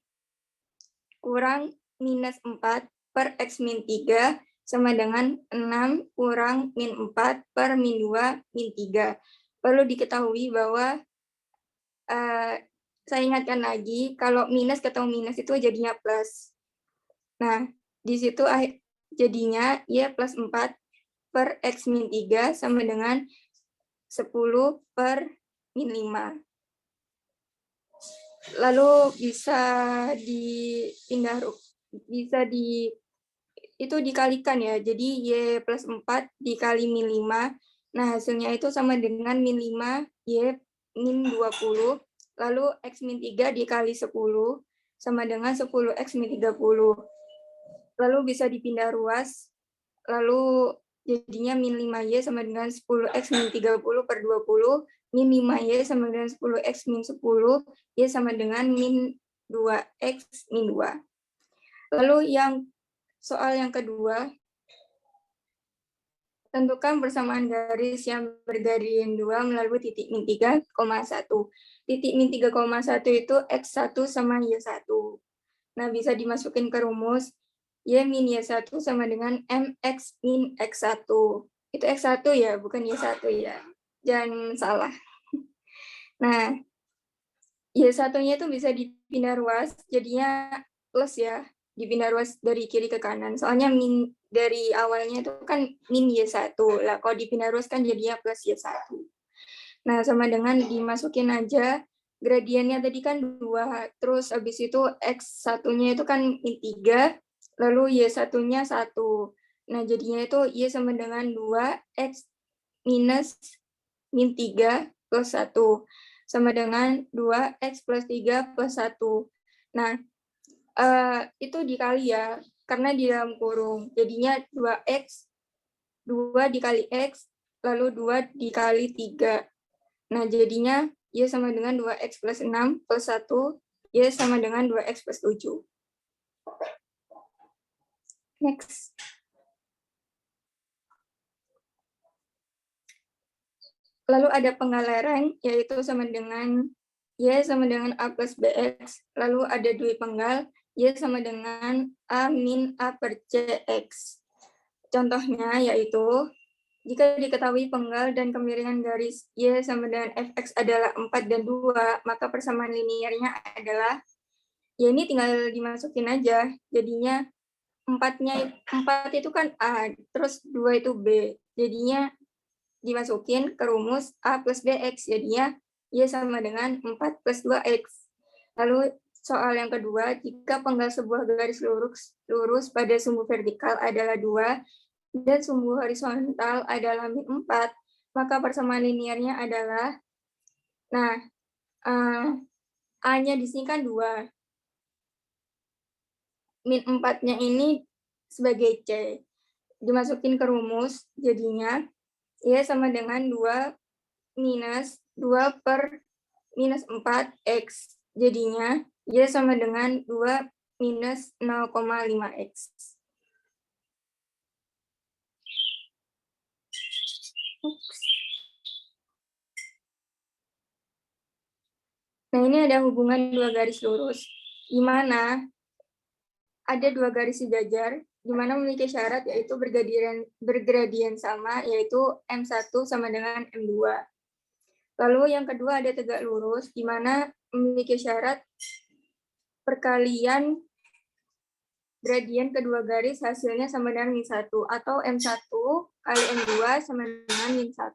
kurang minus 4 per X min 3 sama dengan 6 kurang min 4 per min 2 min 3. Perlu diketahui bahwa saya ingatkan lagi, kalau minus ketemu minus itu jadinya plus. Nah, di situ jadinya Y plus 4 per X min 3 sama dengan 10 per min 5. Lalu bisa itu dikalikan ya. Jadi Y plus 4 dikali min 5. Nah, hasilnya itu sama dengan min 5 Y min 20. Lalu X min 3 dikali 10 sama dengan 10 X min 30. Lalu bisa dipindah ruas. Lalu jadinya min 5Y sama dengan 10X min 30 per 20. Min 5Y sama dengan 10X min 10. Y sama dengan min 2X min 2. Lalu soal yang kedua, tentukan persamaan garis yang bergradien 2 melalui titik min 3,1. Titik min 3,1 itu X1 sama Y1. Nah, bisa dimasukin ke rumus. Y min Y1 sama dengan MX min X1. Itu X1 ya, bukan Y1 ya. jangan salah. Nah, Y1-nya itu bisa dipindah ruas, jadinya plus ya, dipindah ruas dari kiri ke kanan. Soalnya min dari awalnya itu kan min Y1, lah kalau dipindah ruas kan jadinya plus Y1. Nah, sama dengan dimasukin aja gradiennya tadi kan 2, terus habis itu X1-nya itu kan min 3, lalu Y1-nya 1. Nah, jadinya itu Y sama dengan 2X minus min 3 plus 1 sama dengan 2X plus 3 plus 1. Nah, itu dikali ya, karena di dalam kurung. Jadinya 2X, 2 dikali X, lalu 2 dikali 3. Nah, jadinya Y sama dengan 2X plus 6 plus 1, Y sama dengan 2X plus 7. Next. Lalu ada penggal lereng, yaitu sama dengan Y sama dengan A plus BX. Lalu ada dui penggal, Y sama dengan A min A per CX. Contohnya yaitu, jika diketahui penggal dan kemiringan garis Y sama dengan Fx adalah 4 dan 2, maka persamaan linearnya adalah, ya ini tinggal dimasukin aja, jadinya 4 itu kan A, terus 2 itu B, jadinya dimasukin ke rumus A plus BX, jadinya Y sama dengan 4 plus 2X. Lalu soal yang kedua, jika penggal sebuah garis lurus pada sumbu vertikal adalah 2 dan sumbu horizontal adalah min 4, maka persamaan linearnya adalah, nah, A-nya di sini kan 2. Min 4-nya ini sebagai C. Dimasukin ke rumus, jadinya Y sama dengan 2 minus 2 per minus 4X. Jadinya Y sama dengan 2 minus 0,5X. Nah, ini ada hubungan dua garis lurus, di mana ada dua garis sejajar, di mana memiliki syarat yaitu bergradien sama, yaitu M1 sama dengan M2. Lalu yang kedua ada tegak lurus, di mana memiliki syarat perkalian gradien kedua garis hasilnya sama dengan min 1, atau M1 kali M2 sama dengan min 1.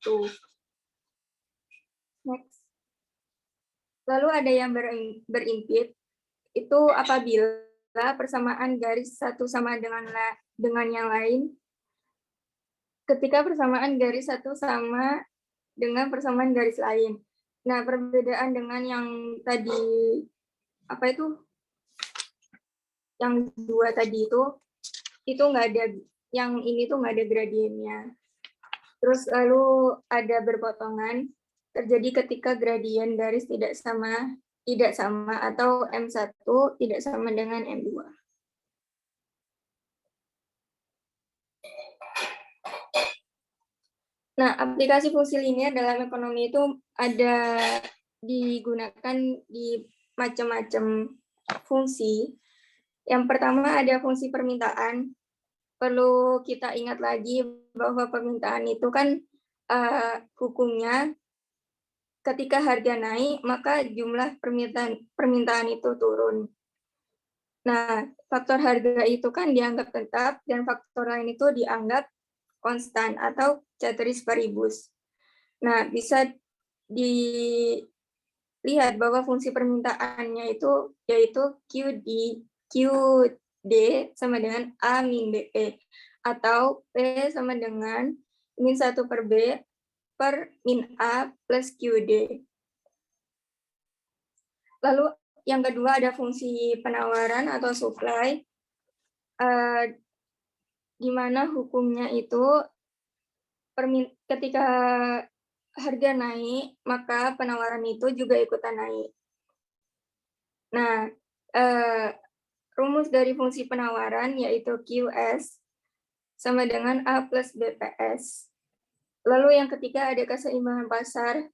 Next. Lalu ada yang berimpit, itu apabila persamaan garis satu sama dengan yang lain, ketika persamaan garis satu sama dengan persamaan garis lain. Nah, perbedaan dengan yang tadi, apa itu, yang dua tadi itu nggak ada, yang ini tuh nggak ada gradiennya. Terus lalu ada berpotongan, terjadi ketika gradien garis tidak sama atau M1 tidak sama dengan M2. Nah, aplikasi fungsi linear dalam ekonomi itu ada digunakan di macam-macam fungsi. Yang pertama ada fungsi permintaan. Perlu kita ingat lagi bahwa permintaan itu kan hukumnya ketika harga naik, maka jumlah permintaan itu turun. Nah, faktor harga itu kan dianggap tetap dan faktor lain itu dianggap konstan atau ceteris paribus. Nah, bisa dilihat bahwa fungsi permintaannya itu yaitu QD sama dengan A min BP, atau P sama dengan min 1 per B per min A plus QD. Lalu yang kedua ada fungsi penawaran atau supply, di mana hukumnya itu ketika harga naik, maka penawaran itu juga ikutan naik. Nah, rumus dari fungsi penawaran yaitu QS sama dengan A plus BPS. Lalu yang ketiga ada keseimbangan pasar.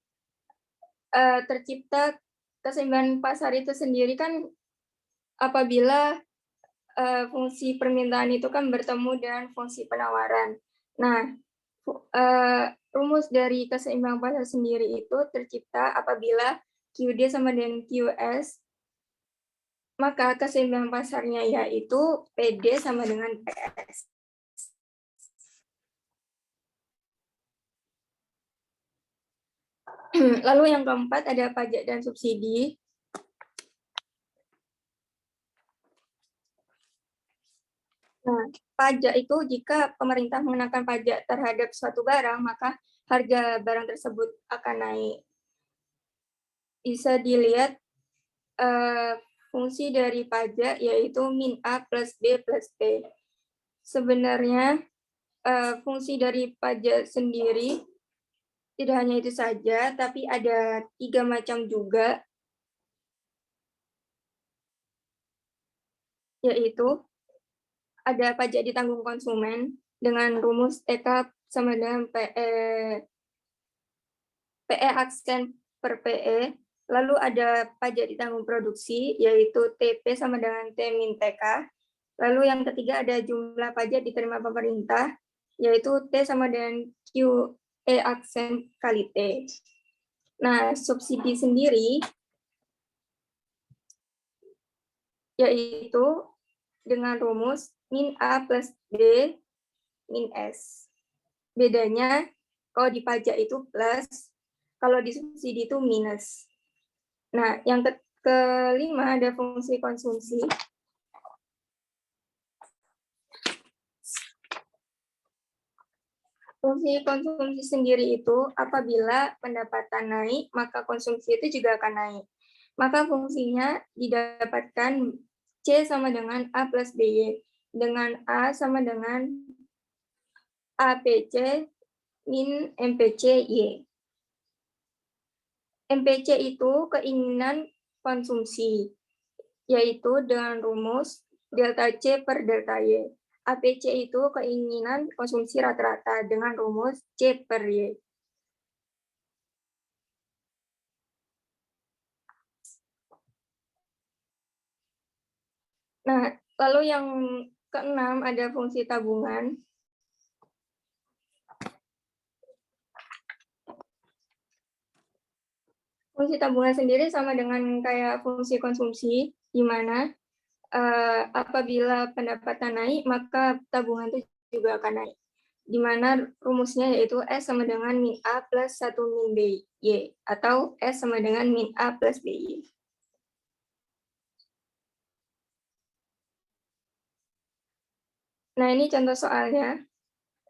Tercipta keseimbangan pasar itu sendiri kan apabila fungsi permintaan itu kan bertemu dengan fungsi penawaran. Nah, rumus dari keseimbangan pasar sendiri itu tercipta apabila QD sama dengan QS, maka keseimbangan pasarnya yaitu PD sama dengan PS. Lalu yang keempat ada pajak dan subsidi. Nah, pajak itu jika pemerintah mengenakan pajak terhadap suatu barang, maka harga barang tersebut akan naik. Bisa dilihat fungsi dari pajak yaitu min A plus B plus P. Sebenarnya fungsi dari pajak sendiri tidak hanya itu saja, tapi ada 3 macam juga, yaitu ada pajak ditanggung konsumen dengan rumus TK sama dengan PE aksen per PE. Lalu ada pajak ditanggung produksi, yaitu TP sama dengan T min TK. Lalu yang ketiga ada jumlah pajak diterima pemerintah, yaitu T sama dengan QE aksen kali T. Nah, subsidi sendiri, yaitu dengan rumus min A plus B min S. Bedanya, kalau di pajak itu plus, kalau di subsidi itu minus. Nah, yang kelima ada fungsi konsumsi. Fungsi konsumsi sendiri itu apabila pendapatan naik, maka konsumsi itu juga akan naik. Maka fungsinya didapatkan C sama dengan A plus BY, dengan A sama dengan APC min MPC Y. MPC itu keinginan konsumsi, yaitu dengan rumus delta C per delta Y. APC itu keinginan konsumsi rata-rata dengan rumus C per Y. Nah, lalu yang keenam ada fungsi tabungan. Fungsi tabungan sendiri sama dengan kayak fungsi konsumsi, di mana apabila pendapatan naik, maka tabungan itu juga akan naik. Di mana rumusnya yaitu S sama dengan min A plus 1 min BY, atau S sama dengan min A plus BY. Nah, ini contoh soalnya.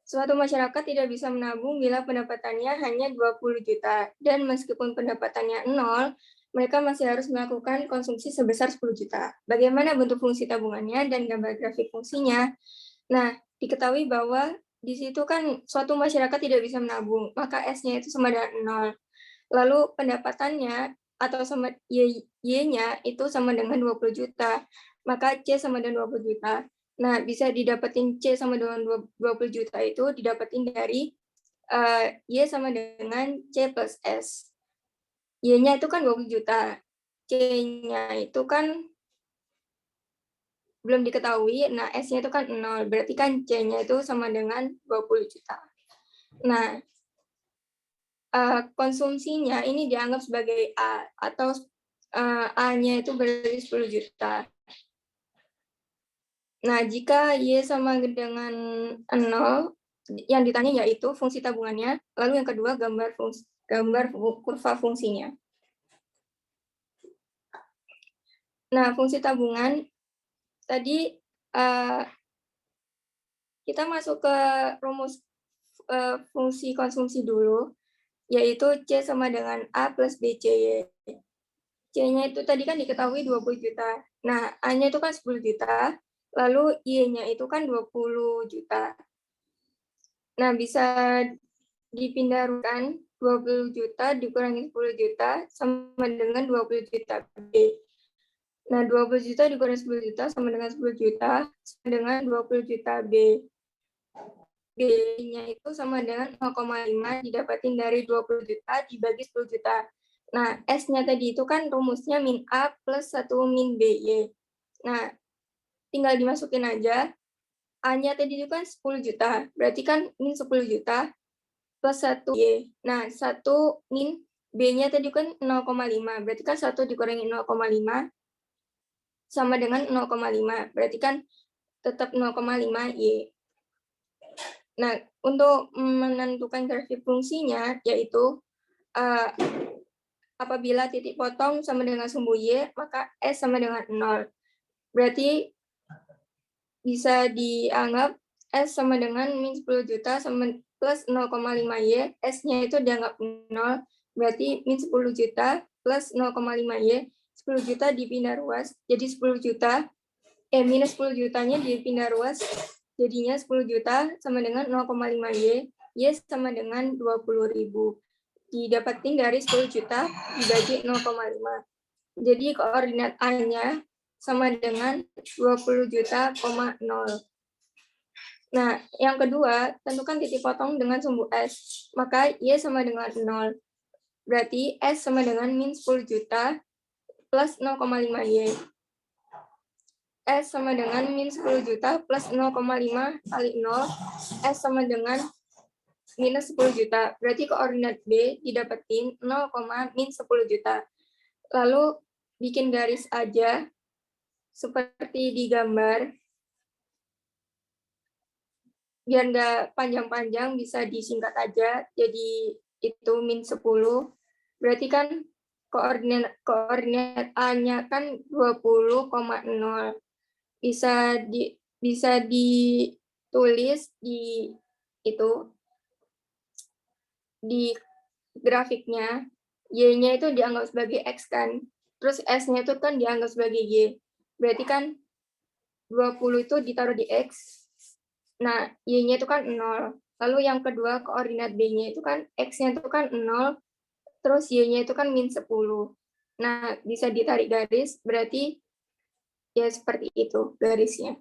Suatu masyarakat tidak bisa menabung bila pendapatannya hanya 20 juta, dan meskipun pendapatannya 0, mereka masih harus melakukan konsumsi sebesar 10 juta. Bagaimana bentuk fungsi tabungannya dan gambar grafik fungsinya? Nah, diketahui bahwa di situ kan suatu masyarakat tidak bisa menabung, maka S-nya itu sama dengan 0. Lalu pendapatannya atau sama Y-nya itu sama dengan 20 juta, maka C sama dengan 20 juta. Nah, bisa didapetin C sama dengan 20 juta itu didapetin dari Y sama dengan C plus S. Y-nya itu kan 20 juta. C-nya itu kan belum diketahui, nah S-nya itu kan 0, berarti kan C-nya itu sama dengan 20 juta. Nah, konsumsinya ini dianggap sebagai A, atau A-nya itu berarti 10 juta. Nah, jika Y sama dengan 0, yang ditanya yaitu fungsi tabungannya, lalu yang kedua gambar kurva fungsinya. Nah, fungsi tabungan, tadi kita masuk ke rumus fungsi konsumsi dulu, yaitu C sama dengan A plus BCY. C-nya itu tadi kan diketahui 20 juta. Nah, A-nya itu kan 10 juta, lalu Y-nya itu kan 20 juta. Nah, bisa dipindahkan 20 juta dikurangi 10 juta sama dengan 20 juta B. Nah, 20 juta dikurangi 10 juta sama dengan 10 juta sama dengan 20 juta B. B-nya itu sama dengan 0,5 didapatin dari 20 juta dibagi 10 juta. Nah, S-nya tadi itu kan rumusnya min A plus 1 min BY. Nah, tinggal dimasukin aja. A-nya tadi itu kan 10 juta, berarti kan min 10 juta plus 1 Y. Nah, 1 min B-nya tadi kan 0,5. Berarti kan 1 dikurangi 0,5 sama dengan 0,5. Berarti kan tetap 0,5 Y. Nah, untuk menentukan grafik fungsinya, yaitu apabila titik potong sama dengan sumbu Y, maka S sama dengan 0. Berarti bisa dianggap S sama dengan min 10 juta sama plus 0,5 Y, S-nya itu dianggap 0, berarti min 10 juta plus 0,5 Y, 10 juta dipindah ruas, jadi 10 juta, minus 10 jutanya dipindah ruas, jadinya 10 juta sama dengan 0,5 Y, Y sama dengan 20.000. Didapatin dari 10 juta dibagi 0,5. Jadi koordinat A-nya sama dengan 20 juta, 0. Nah, yang kedua, tentukan titik potong dengan sumbu S. Maka Y sama dengan 0. Berarti S sama dengan min 10 juta plus 0,5 Y. S sama dengan min 10 juta plus 0,5 kali 0. S sama dengan minus 10 juta. Berarti koordinat B didapetin 0, min 10 juta. Lalu bikin garis aja seperti di gambar. Biar nggak panjang-panjang bisa disingkat aja. Jadi itu min 10. Berarti kan koordinat A-nya kan 20,0. Bisa ditulis di itu di grafiknya, Y-nya itu dianggap sebagai X kan, terus S-nya itu kan dianggap sebagai Y. Berarti kan 20 itu ditaruh di X, nah Y-nya itu kan 0. Lalu yang kedua, koordinat B-nya itu kan X-nya itu kan 0, terus Y-nya itu kan min 10. Nah, bisa ditarik garis, berarti ya seperti itu garisnya.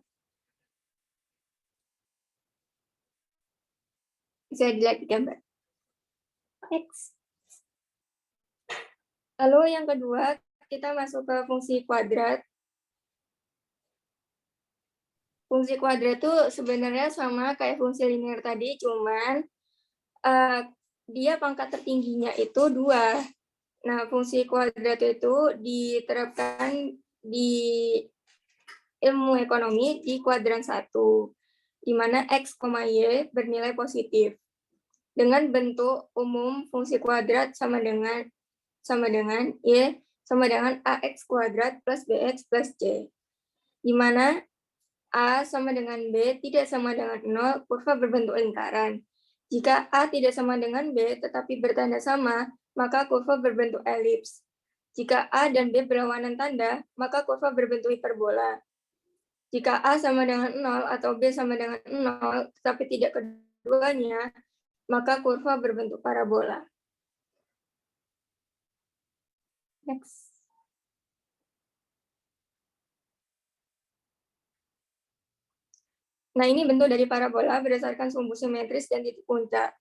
Bisa dilihat di gambar. X. Lalu yang kedua, kita masuk ke fungsi kuadrat. Fungsi kuadrat itu sebenarnya sama kayak fungsi linear tadi, cuman dia pangkat tertingginya itu 2. Nah, fungsi kuadrat itu diterapkan di ilmu ekonomi di kuadran 1, di mana X, Y bernilai positif. Dengan bentuk umum fungsi kuadrat sama dengan Y sama dengan AX kuadrat plus BX plus C. Di mana A sama dengan B tidak sama dengan 0, kurva berbentuk lingkaran. Jika A tidak sama dengan B tetapi bertanda sama, maka kurva berbentuk elips. Jika A dan B berlawanan tanda, maka kurva berbentuk hiperbola. Jika A sama dengan 0 atau B sama dengan 0, tetapi tidak keduanya, maka kurva berbentuk parabola. Next. Nah, ini bentuk dari parabola berdasarkan sumbu simetris dan titik puncak.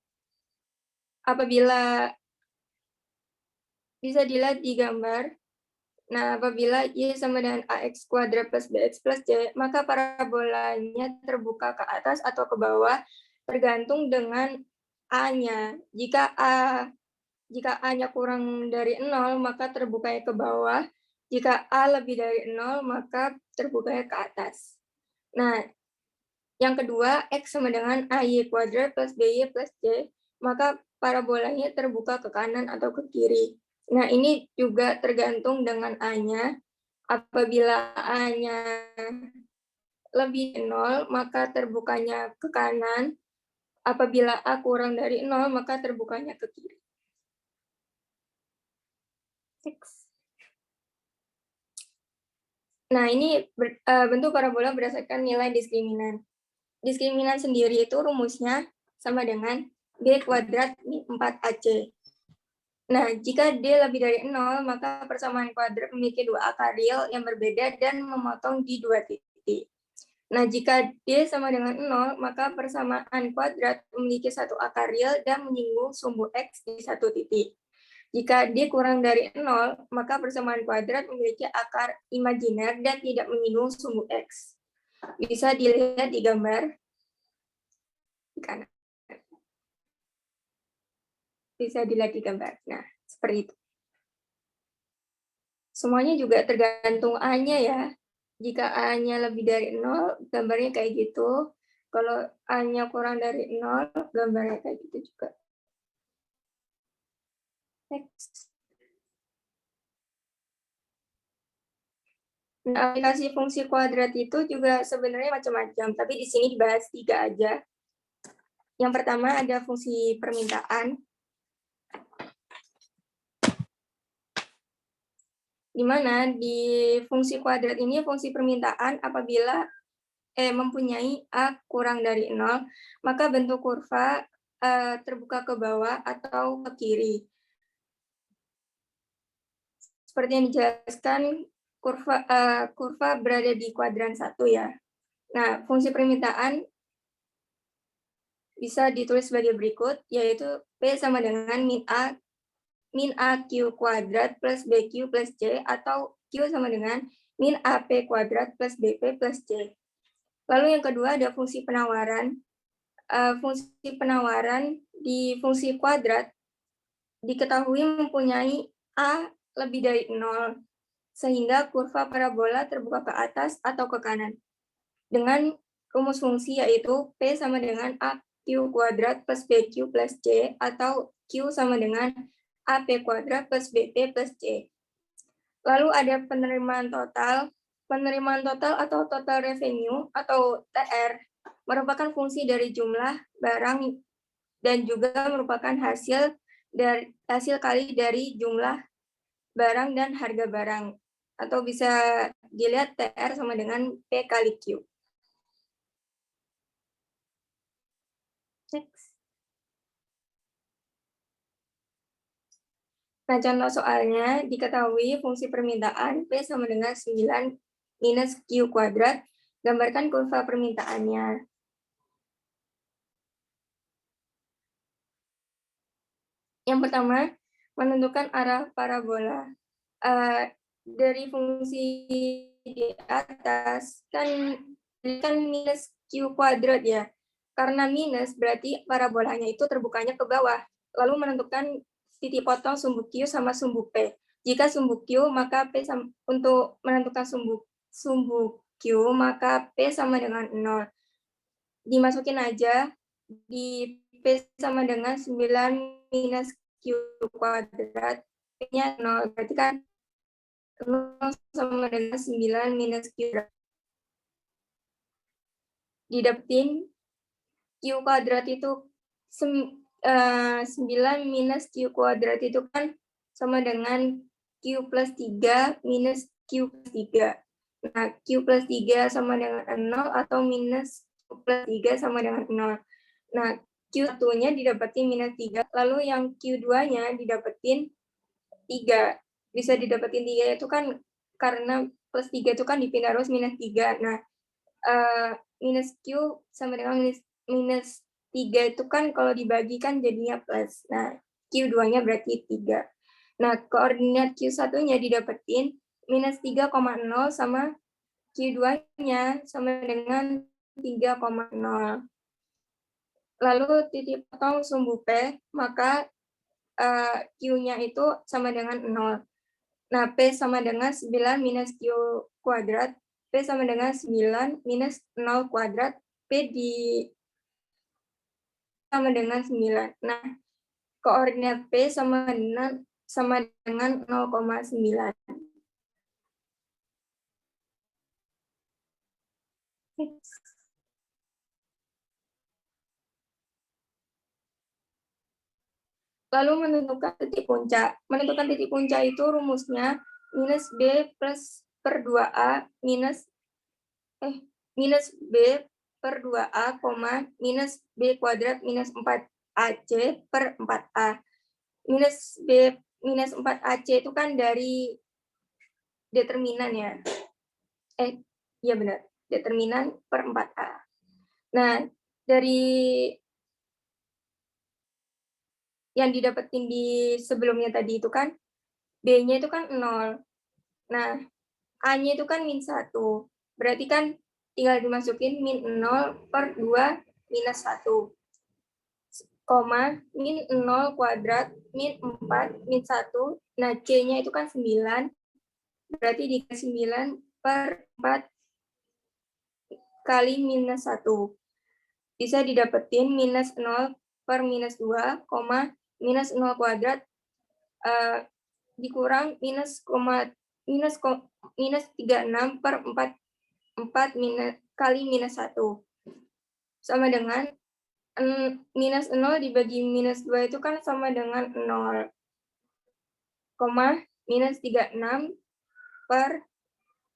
Apabila bisa dilihat di gambar, nah apabila Y sama dengan AX kuadrat plus BX plus C, maka parabolanya terbuka ke atas atau ke bawah tergantung dengan A-nya. Jika A-nya kurang dari 0, maka terbukanya ke bawah. Jika A lebih dari 0, maka terbukanya ke atas. Nah, yang kedua, X sama dengan AY kuadrat plus BY plus C, maka parabolanya terbuka ke kanan atau ke kiri. Nah, ini juga tergantung dengan A-nya. Apabila A-nya lebih dari 0, maka terbukanya ke kanan. Apabila A kurang dari 0, maka terbukanya ke kiri. Nah, ini bentuk parabola berdasarkan nilai diskriminan. Diskriminan sendiri itu rumusnya sama dengan D kuadrat 4AC. Nah, jika D lebih dari 0, maka persamaan kuadrat memiliki 2 akar real yang berbeda dan memotong di 2 titik. Nah, jika D sama dengan 0, maka persamaan kuadrat memiliki 1 akar real dan menyinggung sumbu X di 1 titik. Jika D kurang dari 0, maka persamaan kuadrat memiliki akar imajiner dan tidak menyinggung sumbu X. Bisa dilihat di gambar di kanan. bisa dilihat di gambar. Nah, seperti itu. Semuanya juga tergantung A-nya ya. Jika A-nya lebih dari 0, gambarnya kayak gitu. Kalau A-nya kurang dari 0, gambarnya kayak gitu juga. Next. Nah, aplikasi fungsi kuadrat itu juga sebenarnya macam-macam, tapi di sini dibahas 3 aja. Yang pertama ada fungsi permintaan, di mana di fungsi kuadrat ini fungsi permintaan apabila mempunyai A kurang dari 0, maka bentuk kurva terbuka ke bawah atau ke kiri. Seperti yang dijelaskan, kurva berada di kuadran 1 ya. Nah, fungsi permintaan bisa ditulis sebagai berikut, yaitu P sama dengan min AQ kuadrat plus BQ plus C, atau Q sama dengan min AP kuadrat plus BP plus C. Lalu yang kedua ada fungsi penawaran. Fungsi penawaran di fungsi kuadrat diketahui mempunyai A lebih dari 0, sehingga kurva parabola terbuka ke atas atau ke kanan. Dengan rumus fungsi yaitu P sama dengan AQ kuadrat plus BQ plus C, atau Q sama dengan AP kuadrat plus BP plus C. Lalu ada penerimaan total. Penerimaan total atau total revenue atau TR merupakan fungsi dari jumlah barang dan juga merupakan hasil kali dari jumlah barang dan harga barang. Atau bisa dilihat TR sama dengan P kali Q. Next. Nah, contoh soalnya diketahui fungsi permintaan P sama dengan 9 minus Q kuadrat. Gambarkan kurva permintaannya. Yang pertama, menentukan arah parabola. Dari fungsi di atas, kan minus Q kuadrat ya. Karena minus berarti parabolanya itu terbukanya ke bawah. Lalu menentukan titik potong sumbu Q sama sumbu P. Jika sumbu Q, maka P untuk menentukan sumbu Q, maka P sama dengan 0. Dimasukin aja, di P sama dengan 9 minus Q kuadrat, P-nya 0. Berarti kan 0 sama dengan 9 minus Q kuadrat. Didapetin Q kuadrat itu 9 minus Q kuadrat itu kan sama dengan Q plus 3 minus Q plus 3. Nah, Q plus 3 sama dengan 0 atau minus Q plus 3 sama dengan 0. Nah, Q1-nya didapetin minus 3, lalu yang Q2-nya didapetin 3. Bisa didapetin 3 itu kan karena plus 3 itu kan dipindah arus minus 3. Nah, minus Q sama dengan minus 3 itu kan kalau dibagikan jadinya plus. Nah, Q2-nya berarti 3. Nah, koordinat Q1-nya didapetin minus 3,0 sama Q2-nya sama dengan 3,0. Lalu titik potong sumbu P, maka Q-nya itu sama dengan 0. Nah, P sama dengan 9 minus Q kuadrat, P sama dengan 9 minus 0 kuadrat, P sama dengan 9. Nah, koordinat P sama dengan 0,9. Lalu menentukan titik puncak. Menentukan titik puncak itu rumusnya minus B plus per 2A minus B per 2A, minus B kuadrat minus 4AC per 4A. Minus B minus 4AC itu kan dari determinan ya. Iya benar. Determinan per 4A. Nah, dari yang didapetin di sebelumnya tadi itu kan, B-nya itu kan 0. Nah, A-nya itu kan min 1. Berarti kan tinggal dimasukin min 0 per 2 minus 1. koma, min 0 kuadrat, min 4, min 1. Nah, C-nya itu kan 9. Berarti dikasih 9 per 4 kali minus 1. Bisa didapetin minus 0 per minus 2, minus 0 kuadrat, dikurang minus 36 per 4 kali minus 1. Sama dengan minus 0 dibagi minus 2 itu kan sama dengan 0, minus 36 per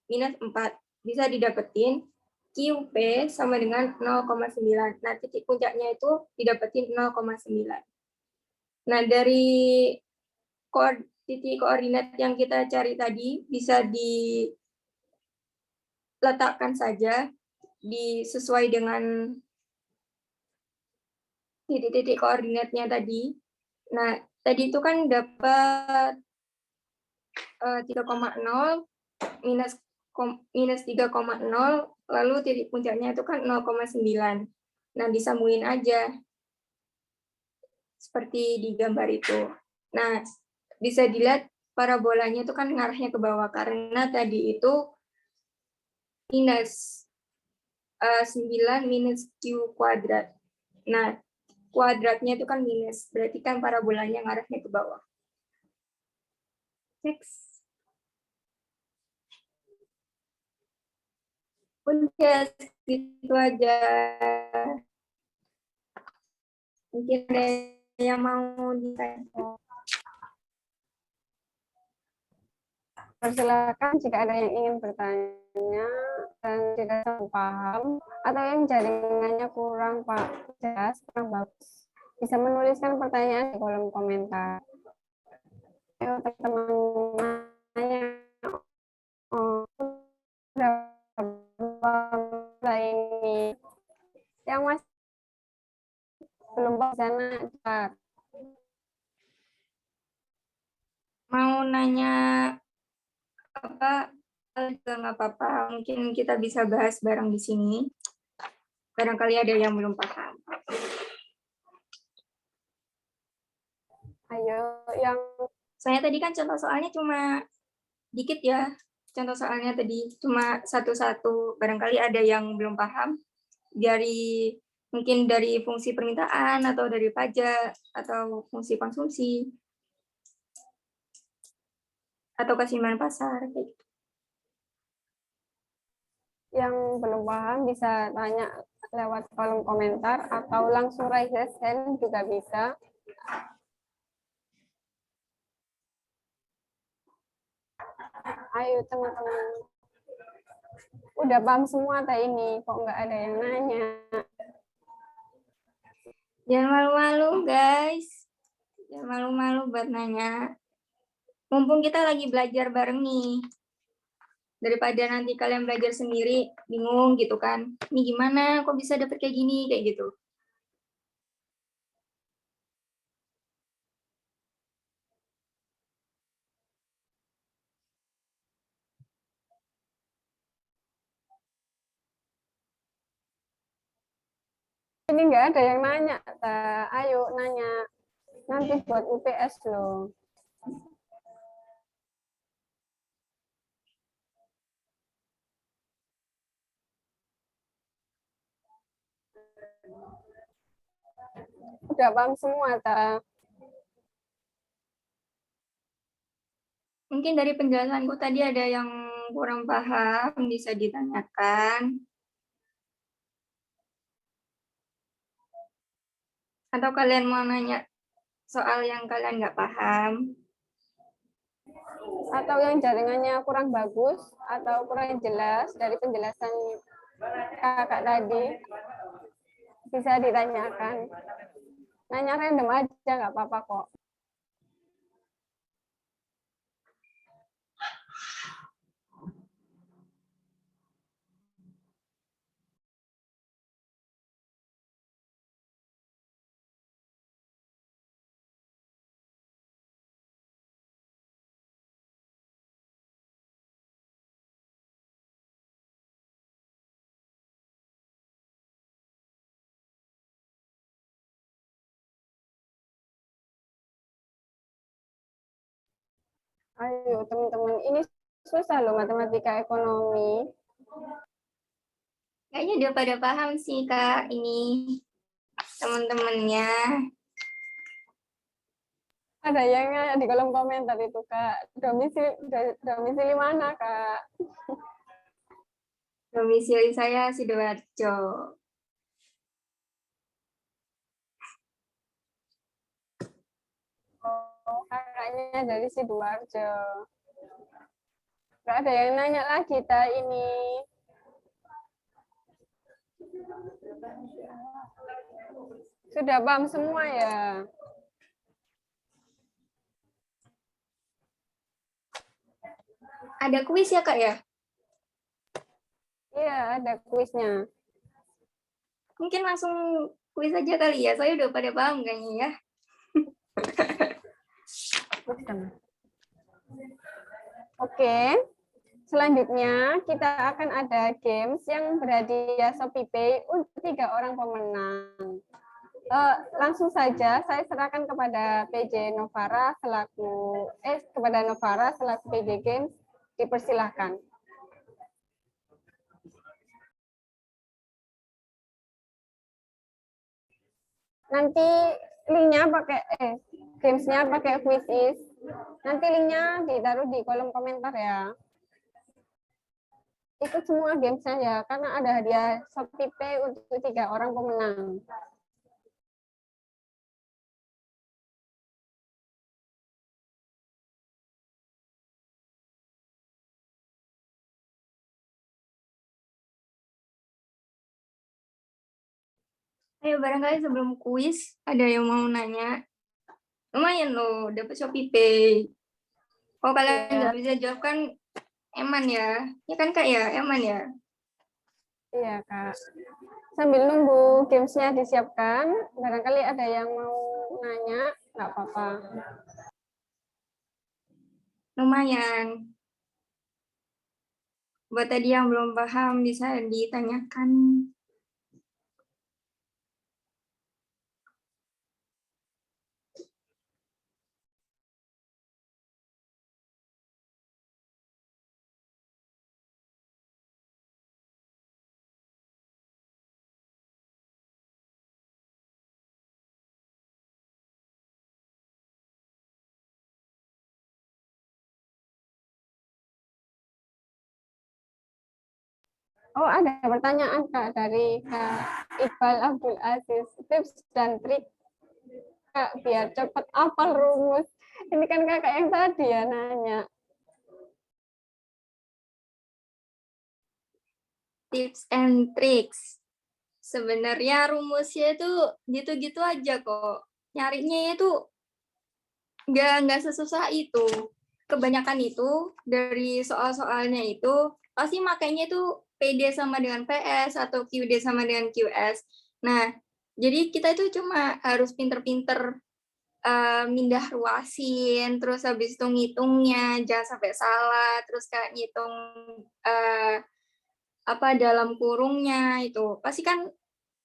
minus 4. Bisa didapetin QP sama dengan 0,9. Nah, titik puncaknya itu didapetin 0,9. Nah, dari titik koordinat yang kita cari tadi bisa diletakkan saja sesuai dengan titik-titik koordinatnya tadi. Nah, tadi itu kan dapat 3,0 minus 3,0, lalu titik puncaknya itu kan 0,9. Nah, disambungin aja seperti di gambar itu. Nah, bisa dilihat parabolanya itu kan ngarahnya ke bawah karena tadi itu minus 9 minus Q kuadrat. Nah, kuadratnya itu kan minus, berarti kan parabolanya ngarahnya ke bawah. Next. Udah, gitu aja. Mungkin ada yang mau ditanya. Persilakan jika ada yang ingin bertanya dan tidak paham atau yang jaringannya kurang jelas, kurang bagus, bisa menuliskan pertanyaan di kolom komentar. Ayo teman-teman nanya. Oh, berapa ini? Yang masih belum bisa cepat. Mau nanya apa juga nggak apa-apa, mungkin kita bisa bahas bareng di sini. Barangkali ada yang belum paham. Ayo, yang Saya tadi kan contoh soalnya cuma dikit ya. Contoh soalnya tadi cuma satu-satu. Barangkali ada yang belum paham mungkin dari fungsi permintaan atau dari pajak atau fungsi konsumsi atau keseimbangan pasar kayak gitu. yang belum paham bisa tanya lewat kolom komentar atau langsung raise hand juga bisa. Ayo teman-teman. Udah paham semua tak ini, kok nggak ada yang nanya. Jangan malu-malu guys. Jangan malu-malu buat nanya. Mumpung kita lagi belajar bareng nih. Daripada nanti kalian belajar sendiri, bingung gitu kan. Ini gimana, kok bisa dapet kayak gini, kayak gitu. Ini nggak ada yang nanya, ayo nanya. Nanti buat UTS loh. Udah paham semua, tak? Mungkin dari penjelasanku tadi ada yang kurang paham, bisa ditanyakan. Atau kalian mau nanya soal yang kalian nggak paham. Atau yang jaringannya kurang bagus atau kurang jelas dari penjelasan kakak tadi, bisa ditanyakan. Nanya random aja, nggak apa-apa kok. Ayo teman-teman, ini susah loh matematika ekonomi. Kayaknya udah pada paham sih Kak ini teman-temannya. Ada yang nanya di kolom komentar itu Kak, domisili mana Kak? Domisili saya Sidoarjo. Oh, kakaknya dari Sidoarjo. Nggak ada yang nanya lagi ta ini. Sudah paham semua ya? Ada kuis ya Kak ya? Iya, ada kuisnya. Mungkin langsung kuis aja kali ya. Saya udah pada paham kayaknya ya. Oke, selanjutnya kita akan ada games yang berhadiah Shopee Pay untuk 3 orang pemenang. Langsung saja saya serahkan kepada Novara selaku PJ Games, dipersilahkan. Nanti linknya pakai gamesnya pakai quiz. Nanti linknya ditaruh di kolom komentar ya. Ikut semua gamesnya ya, karena ada hadiah Shopee Pay untuk 3 orang pemenang. Ayo barangkali sebelum kuis ada yang mau nanya. Lumayan loh, dapat Shopee Pay. Kalau kalian nggak bisa jawab kan eman ya. Ya kan Kak ya, eman ya. Iya Kak. Sambil nunggu gamesnya disiapkan, barangkali ada yang mau nanya, nggak apa-apa. Lumayan. Buat tadi yang belum paham bisa ditanyakan. Oh, ada pertanyaan Kak dari Kak Iqbal Abdul Aziz. Tips dan trik Kak biar cepat hafal rumus. Ini kan Kakak yang tadi ya nanya. Tips and tricks. Sebenarnya rumusnya itu gitu-gitu aja kok. Nyarinya itu nggak sesusah itu. Kebanyakan itu dari soal-soalnya itu pasti makanya itu PD sama dengan PS atau QD sama dengan QS. Nah, jadi kita itu cuma harus pinter-pinter mindah ruasin, terus habis itu ngitungnya jangan sampai salah, terus kayak ngitung apa dalam kurungnya itu. Pasti kan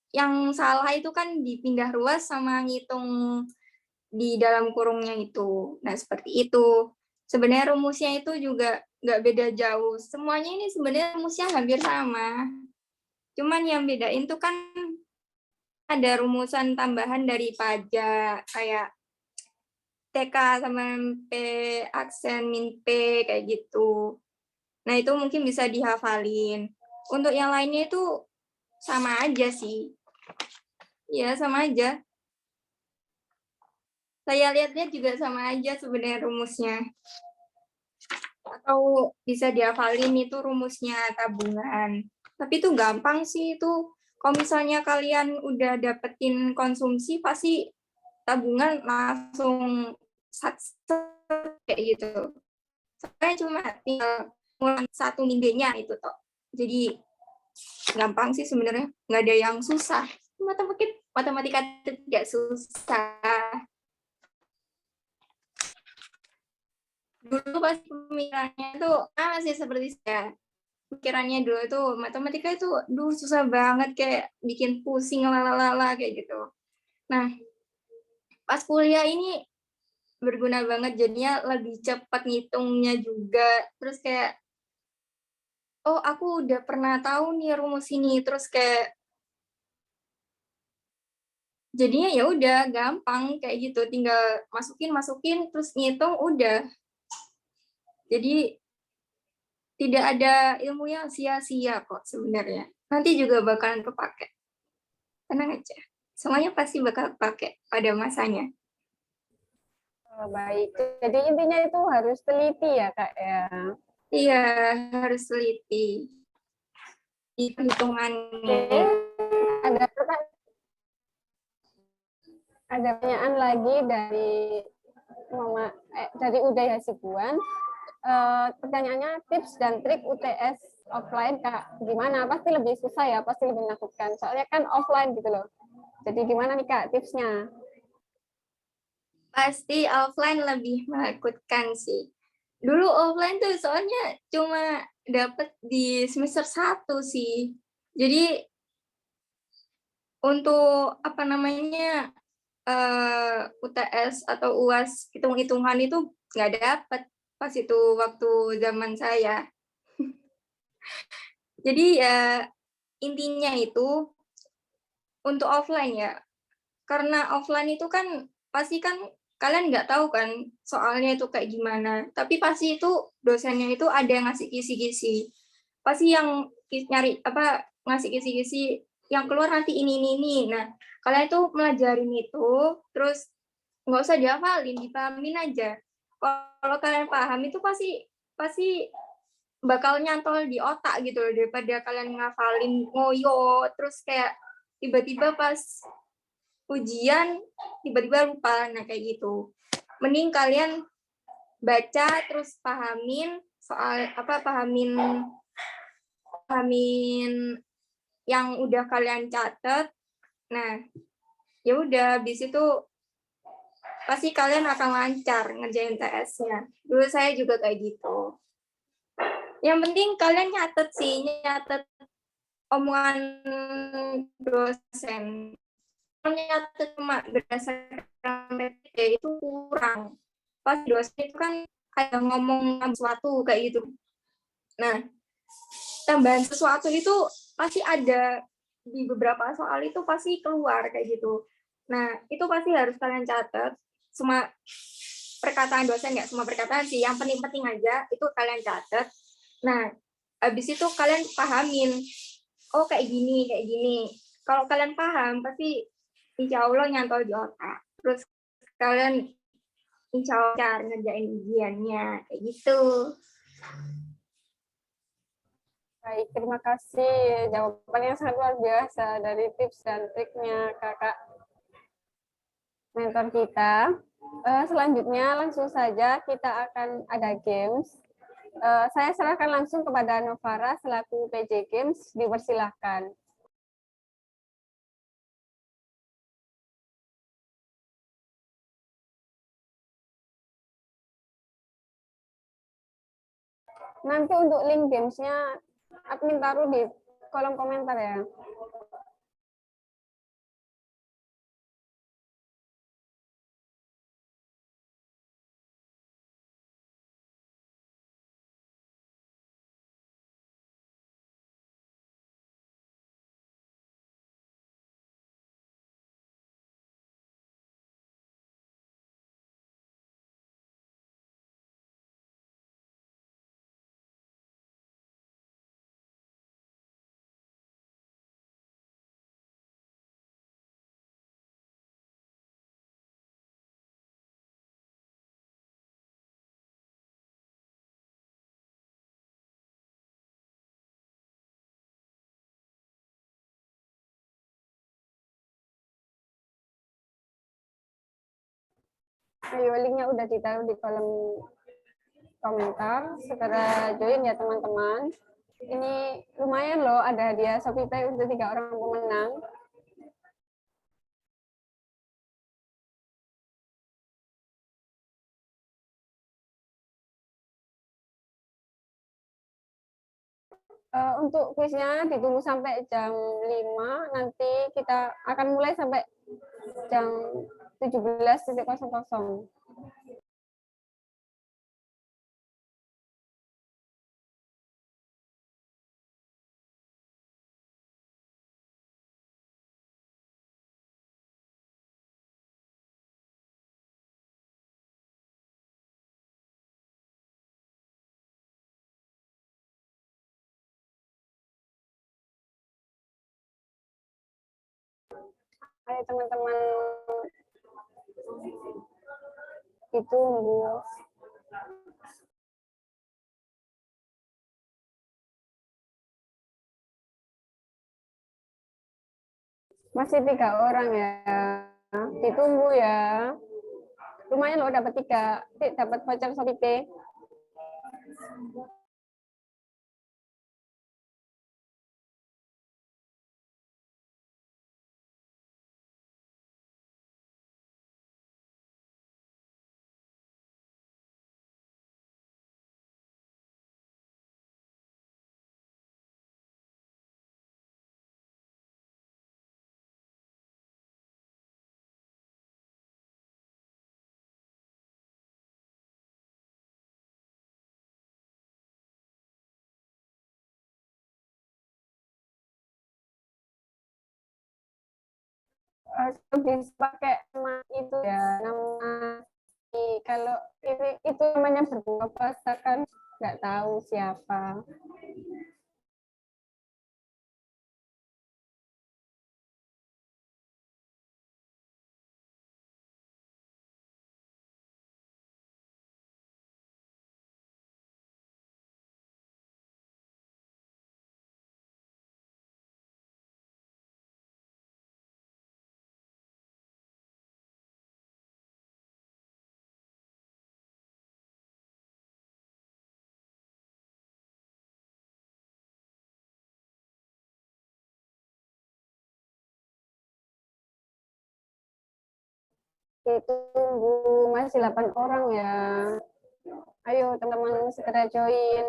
yang salah itu kan dipindah ruas sama ngitung di dalam kurungnya itu. Nah, seperti itu. Sebenarnya rumusnya itu juga nggak beda jauh. Semuanya ini sebenarnya rumusnya hampir sama. Cuman yang bedain tuh kan ada rumusan tambahan dari pajak, kayak TK sama P, aksen min P, kayak gitu. Nah, itu mungkin bisa dihafalin. Untuk yang lainnya itu sama aja sih. Ya, sama aja. Saya lihat-lihat juga sama aja sebenarnya rumusnya. Atau bisa dihafalin itu rumusnya tabungan. Tapi itu gampang sih itu. Kalau misalnya kalian udah dapetin konsumsi, pasti tabungan langsung kayak gitu. Saya cuma tinggal mulai 1 minggunya itu toh. Jadi gampang sih sebenarnya, nggak ada yang susah. Matematika itu tidak susah. Dulu pas pemikirannya itu masih seperti saya. Pikirannya dulu itu matematika itu susah banget, kayak bikin pusing lalala kayak gitu. Nah, pas kuliah ini berguna banget, jadinya lebih cepat ngitungnya juga. Terus kayak, oh aku udah pernah tahu nih rumus ini, terus kayak jadinya ya udah gampang kayak gitu, tinggal masukin terus ngitung udah. Jadi tidak ada ilmu yang sia-sia kok sebenarnya. Nanti juga bakalan kepake. Tenang aja. Semuanya pasti bakal kepake pada masanya. Oh, baik. Jadi intinya itu harus teliti ya, Kak ya. Iya, harus teliti di Oke, perhitungannya. ada pertanyaan lagi dari Uday Hasibuan. Pertanyaannya, tips dan trik UTS offline Kak, gimana? Pasti lebih susah ya, pasti lebih menakutkan. Soalnya kan offline gitu loh. Jadi gimana nih Kak tipsnya? Pasti offline lebih menakutkan sih. Dulu offline tuh soalnya cuma dapet di semester 1 sih. Jadi untuk apa namanya UTS atau UAS hitung-hitungan itu nggak dapet pas itu waktu zaman saya. Jadi ya intinya itu untuk offline ya. Karena offline itu kan pasti kan kalian nggak tahu kan soalnya itu kayak gimana. Tapi pasti itu dosennya itu ada yang ngasih kisi-kisi. Pasti yang nyari apa ngasih kisi-kisi yang keluar nanti ini. Nah, kalian itu melajarin itu terus nggak usah dihafalin, dipahamin aja. Kalau kalian paham itu pasti bakal nyantol di otak gitu loh, daripada kalian ngafalin ngoyo terus kayak tiba-tiba pas ujian tiba-tiba lupa. Nah kayak gitu, mending kalian baca terus pahamin soal apa, pahamin yang udah kalian catat. Nah ya udah habis itu pasti kalian akan lancar ngerjain TS-nya. Dulu saya juga kayak gitu. Yang penting kalian nyatet omongan dosen. Kalau nyatet cuma berdasarkan PPT itu kurang. Pas dosen itu kan kayak ngomong sesuatu kayak gitu. Nah, tambahan sesuatu itu pasti ada di beberapa soal itu pasti keluar kayak gitu. Nah, itu pasti harus kalian catat. Semua perkataan dosen, nggak semua perkataan sih, yang penting-penting aja itu kalian catat. Nah, habis itu kalian pahamin, oh kayak gini. Kalau kalian paham, pasti insya Allah nyantol di otak. Terus kalian insya Allah cara ngerjain ujiannya, kayak gitu. Baik, terima kasih. Jawabannya sangat luar biasa dari tips dan triknya Kakak mentor kita. Selanjutnya langsung saja kita akan ada games. Saya serahkan langsung kepada Novara selaku PJ Games, dipersilahkan. Nanti untuk link gamesnya admin taruh di kolom komentar ya. Ayo, linknya udah ditaruh di kolom komentar. Segera join ya teman-teman. Ini lumayan loh, ada hadiah Shopee Pay untuk 3 orang pemenang. Untuk kuisnya ditunggu sampai jam 5, nanti kita akan mulai sampai jam 17.00. Ayo teman-teman ditunggu. Masih 3 orang ya. Ditunggu ya. Lumayan loh dapat 3. Dapat voucher Shopee. Bisa pakai nama itu ya, nama kalau ini itu namanya berbuka puasa kan nggak tahu siapa. Ditunggu, masih 8 orang ya. Ayo teman-teman segera join.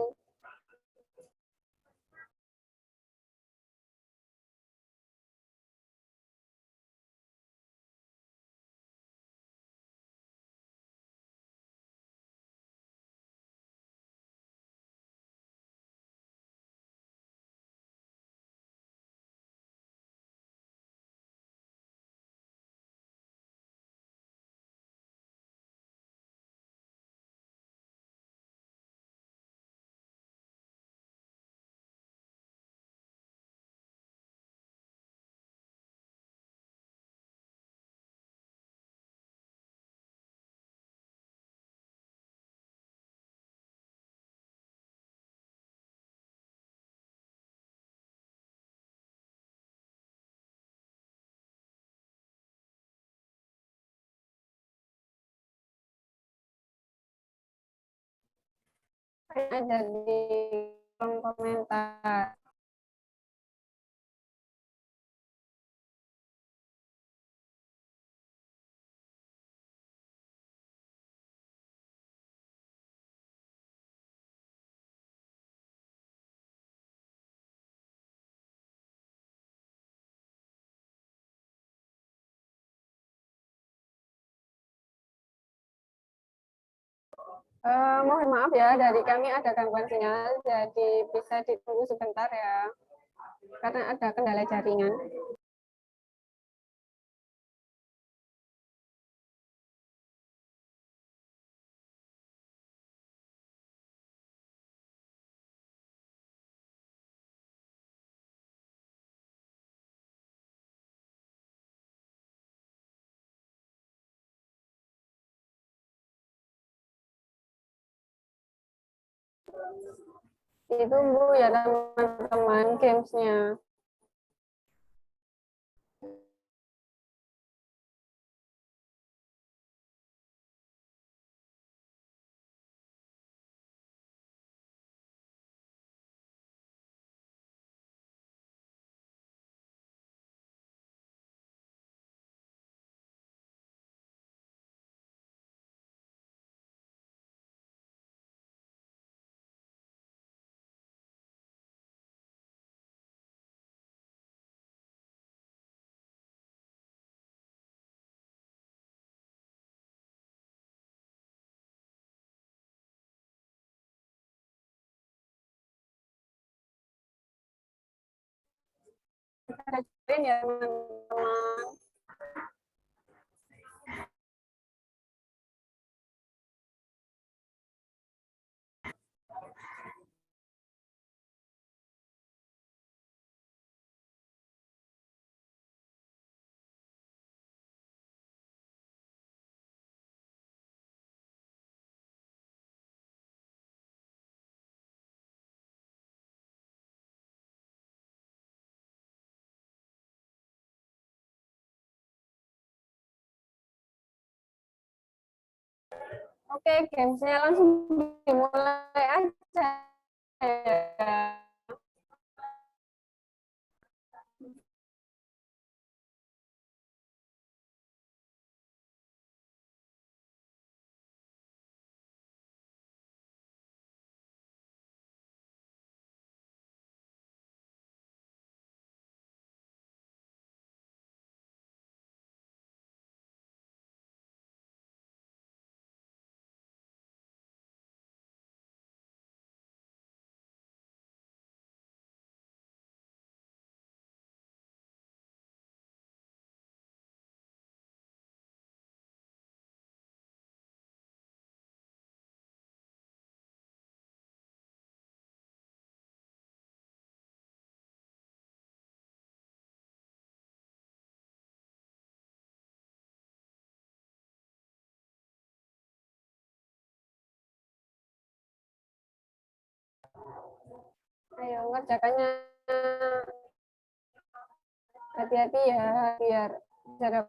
Ada di kolom komentar. Mohon maaf ya, dari kami ada gangguan sinyal, jadi bisa ditunggu sebentar ya, karena ada kendala jaringan. Ditunggu ya teman-teman gamesnya. Kita join ya teman-teman. Oke, gamesnya langsung dimulai aja. Ayo ngerjakannya hati-hati ya, biar jaga.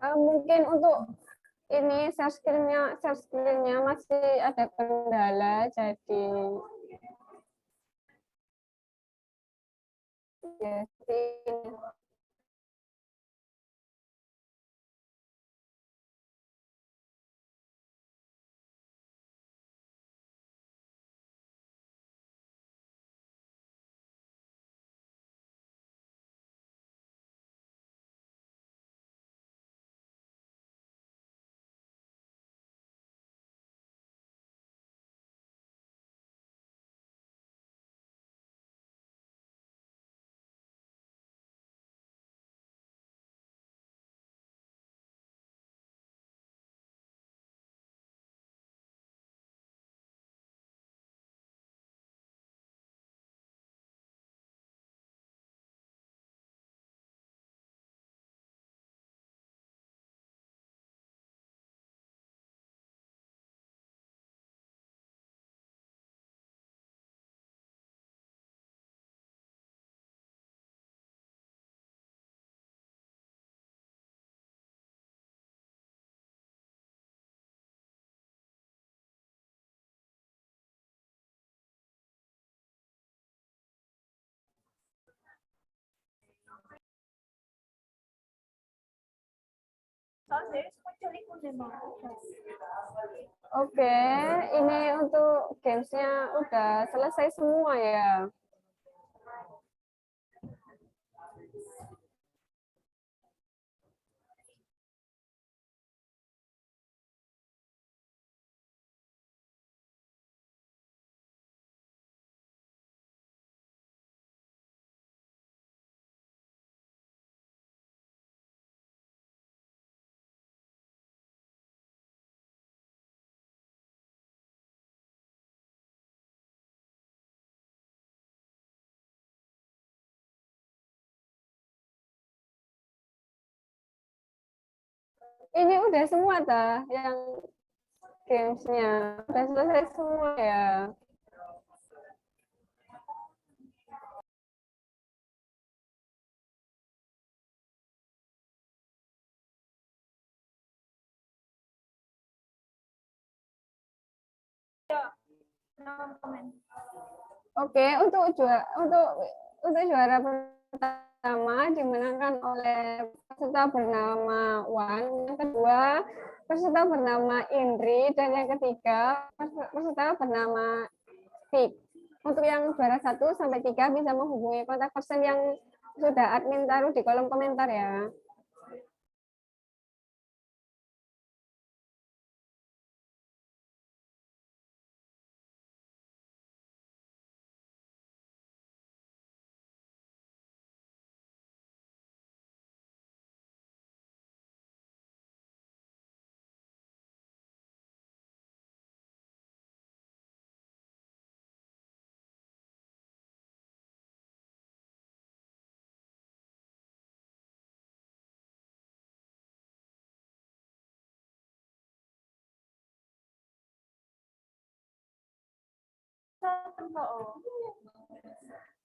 Mungkin untuk ini self skillnya masih ada kendala, jadi ya seperti Oke, ini untuk gamesnya udah selesai semua ya. Ini udah semua dah yang gamesnya udah selesai semua ya. Oke, untuk juara pertama dimenangkan oleh peserta bernama Wan, yang kedua peserta bernama Indri, dan yang ketiga peserta bernama Fik. Untuk yang juara 1 sampai 3 bisa menghubungi kontak person yang sudah admin taruh di kolom komentar ya.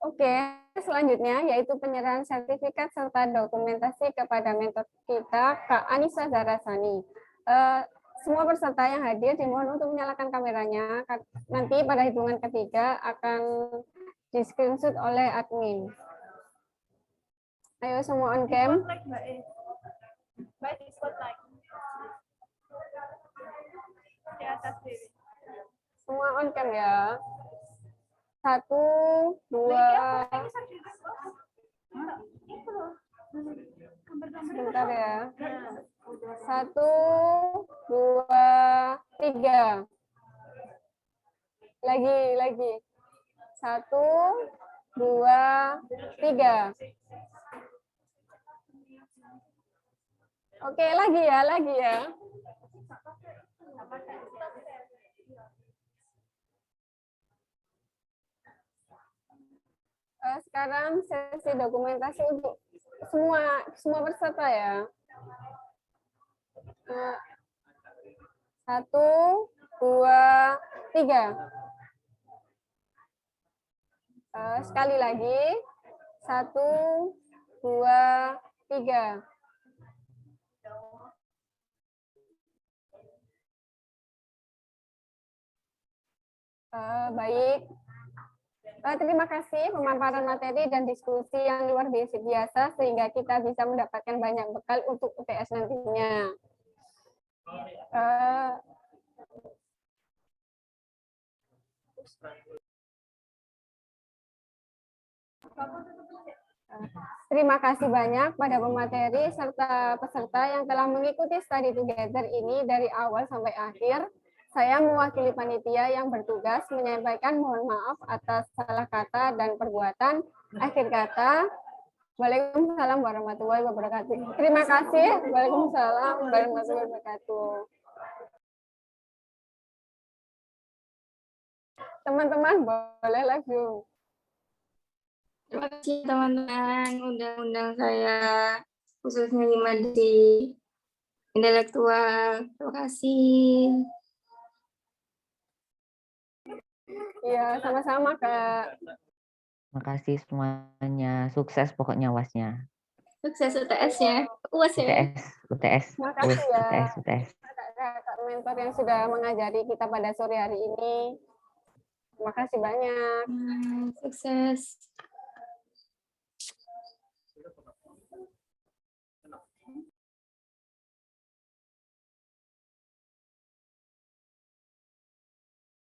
Oke, selanjutnya yaitu penyerahan sertifikat serta dokumentasi kepada mentor kita, Kak Anissa Zarasani. Semua peserta yang hadir dimohon untuk menyalakan kameranya. Nanti pada hitungan ketiga akan di-screenshot oleh admin. Ayo semua on cam. Semua on cam ya. 1, 2, sebentar ya. 1, 2, 3. Lagi. 1, 2, 3. Oke, lagi ya. Sekarang sesi dokumentasi untuk semua peserta ya. 1, 2, 3. Sekali lagi. 1, 2, 3. Baik. Terima kasih pemaparan materi dan diskusi yang luar biasa sehingga kita bisa mendapatkan banyak bekal untuk UTS nantinya. Terima kasih banyak pada pemateri serta peserta yang telah mengikuti study together ini dari awal sampai akhir. Saya mewakili panitia yang bertugas menyampaikan mohon maaf atas salah kata dan perbuatan. Akhir kata, Waalaikumsalam warahmatullahi wabarakatuh. Terima kasih. Waalaikumsalam warahmatullahi wabarakatuh. Teman-teman boleh live Zoom. Terima kasih teman-teman undang-undang saya, khususnya di intelektual. Terima kasih. Iya, sama-sama Kak. Terima kasih semuanya. Sukses pokoknya UAS-nya. Sukses UTS-nya. UAS ya. UTS. Terima kasih ya. UTS. Kak mentor yang sudah mengajari kita pada sore hari ini. Terima kasih banyak. Sukses.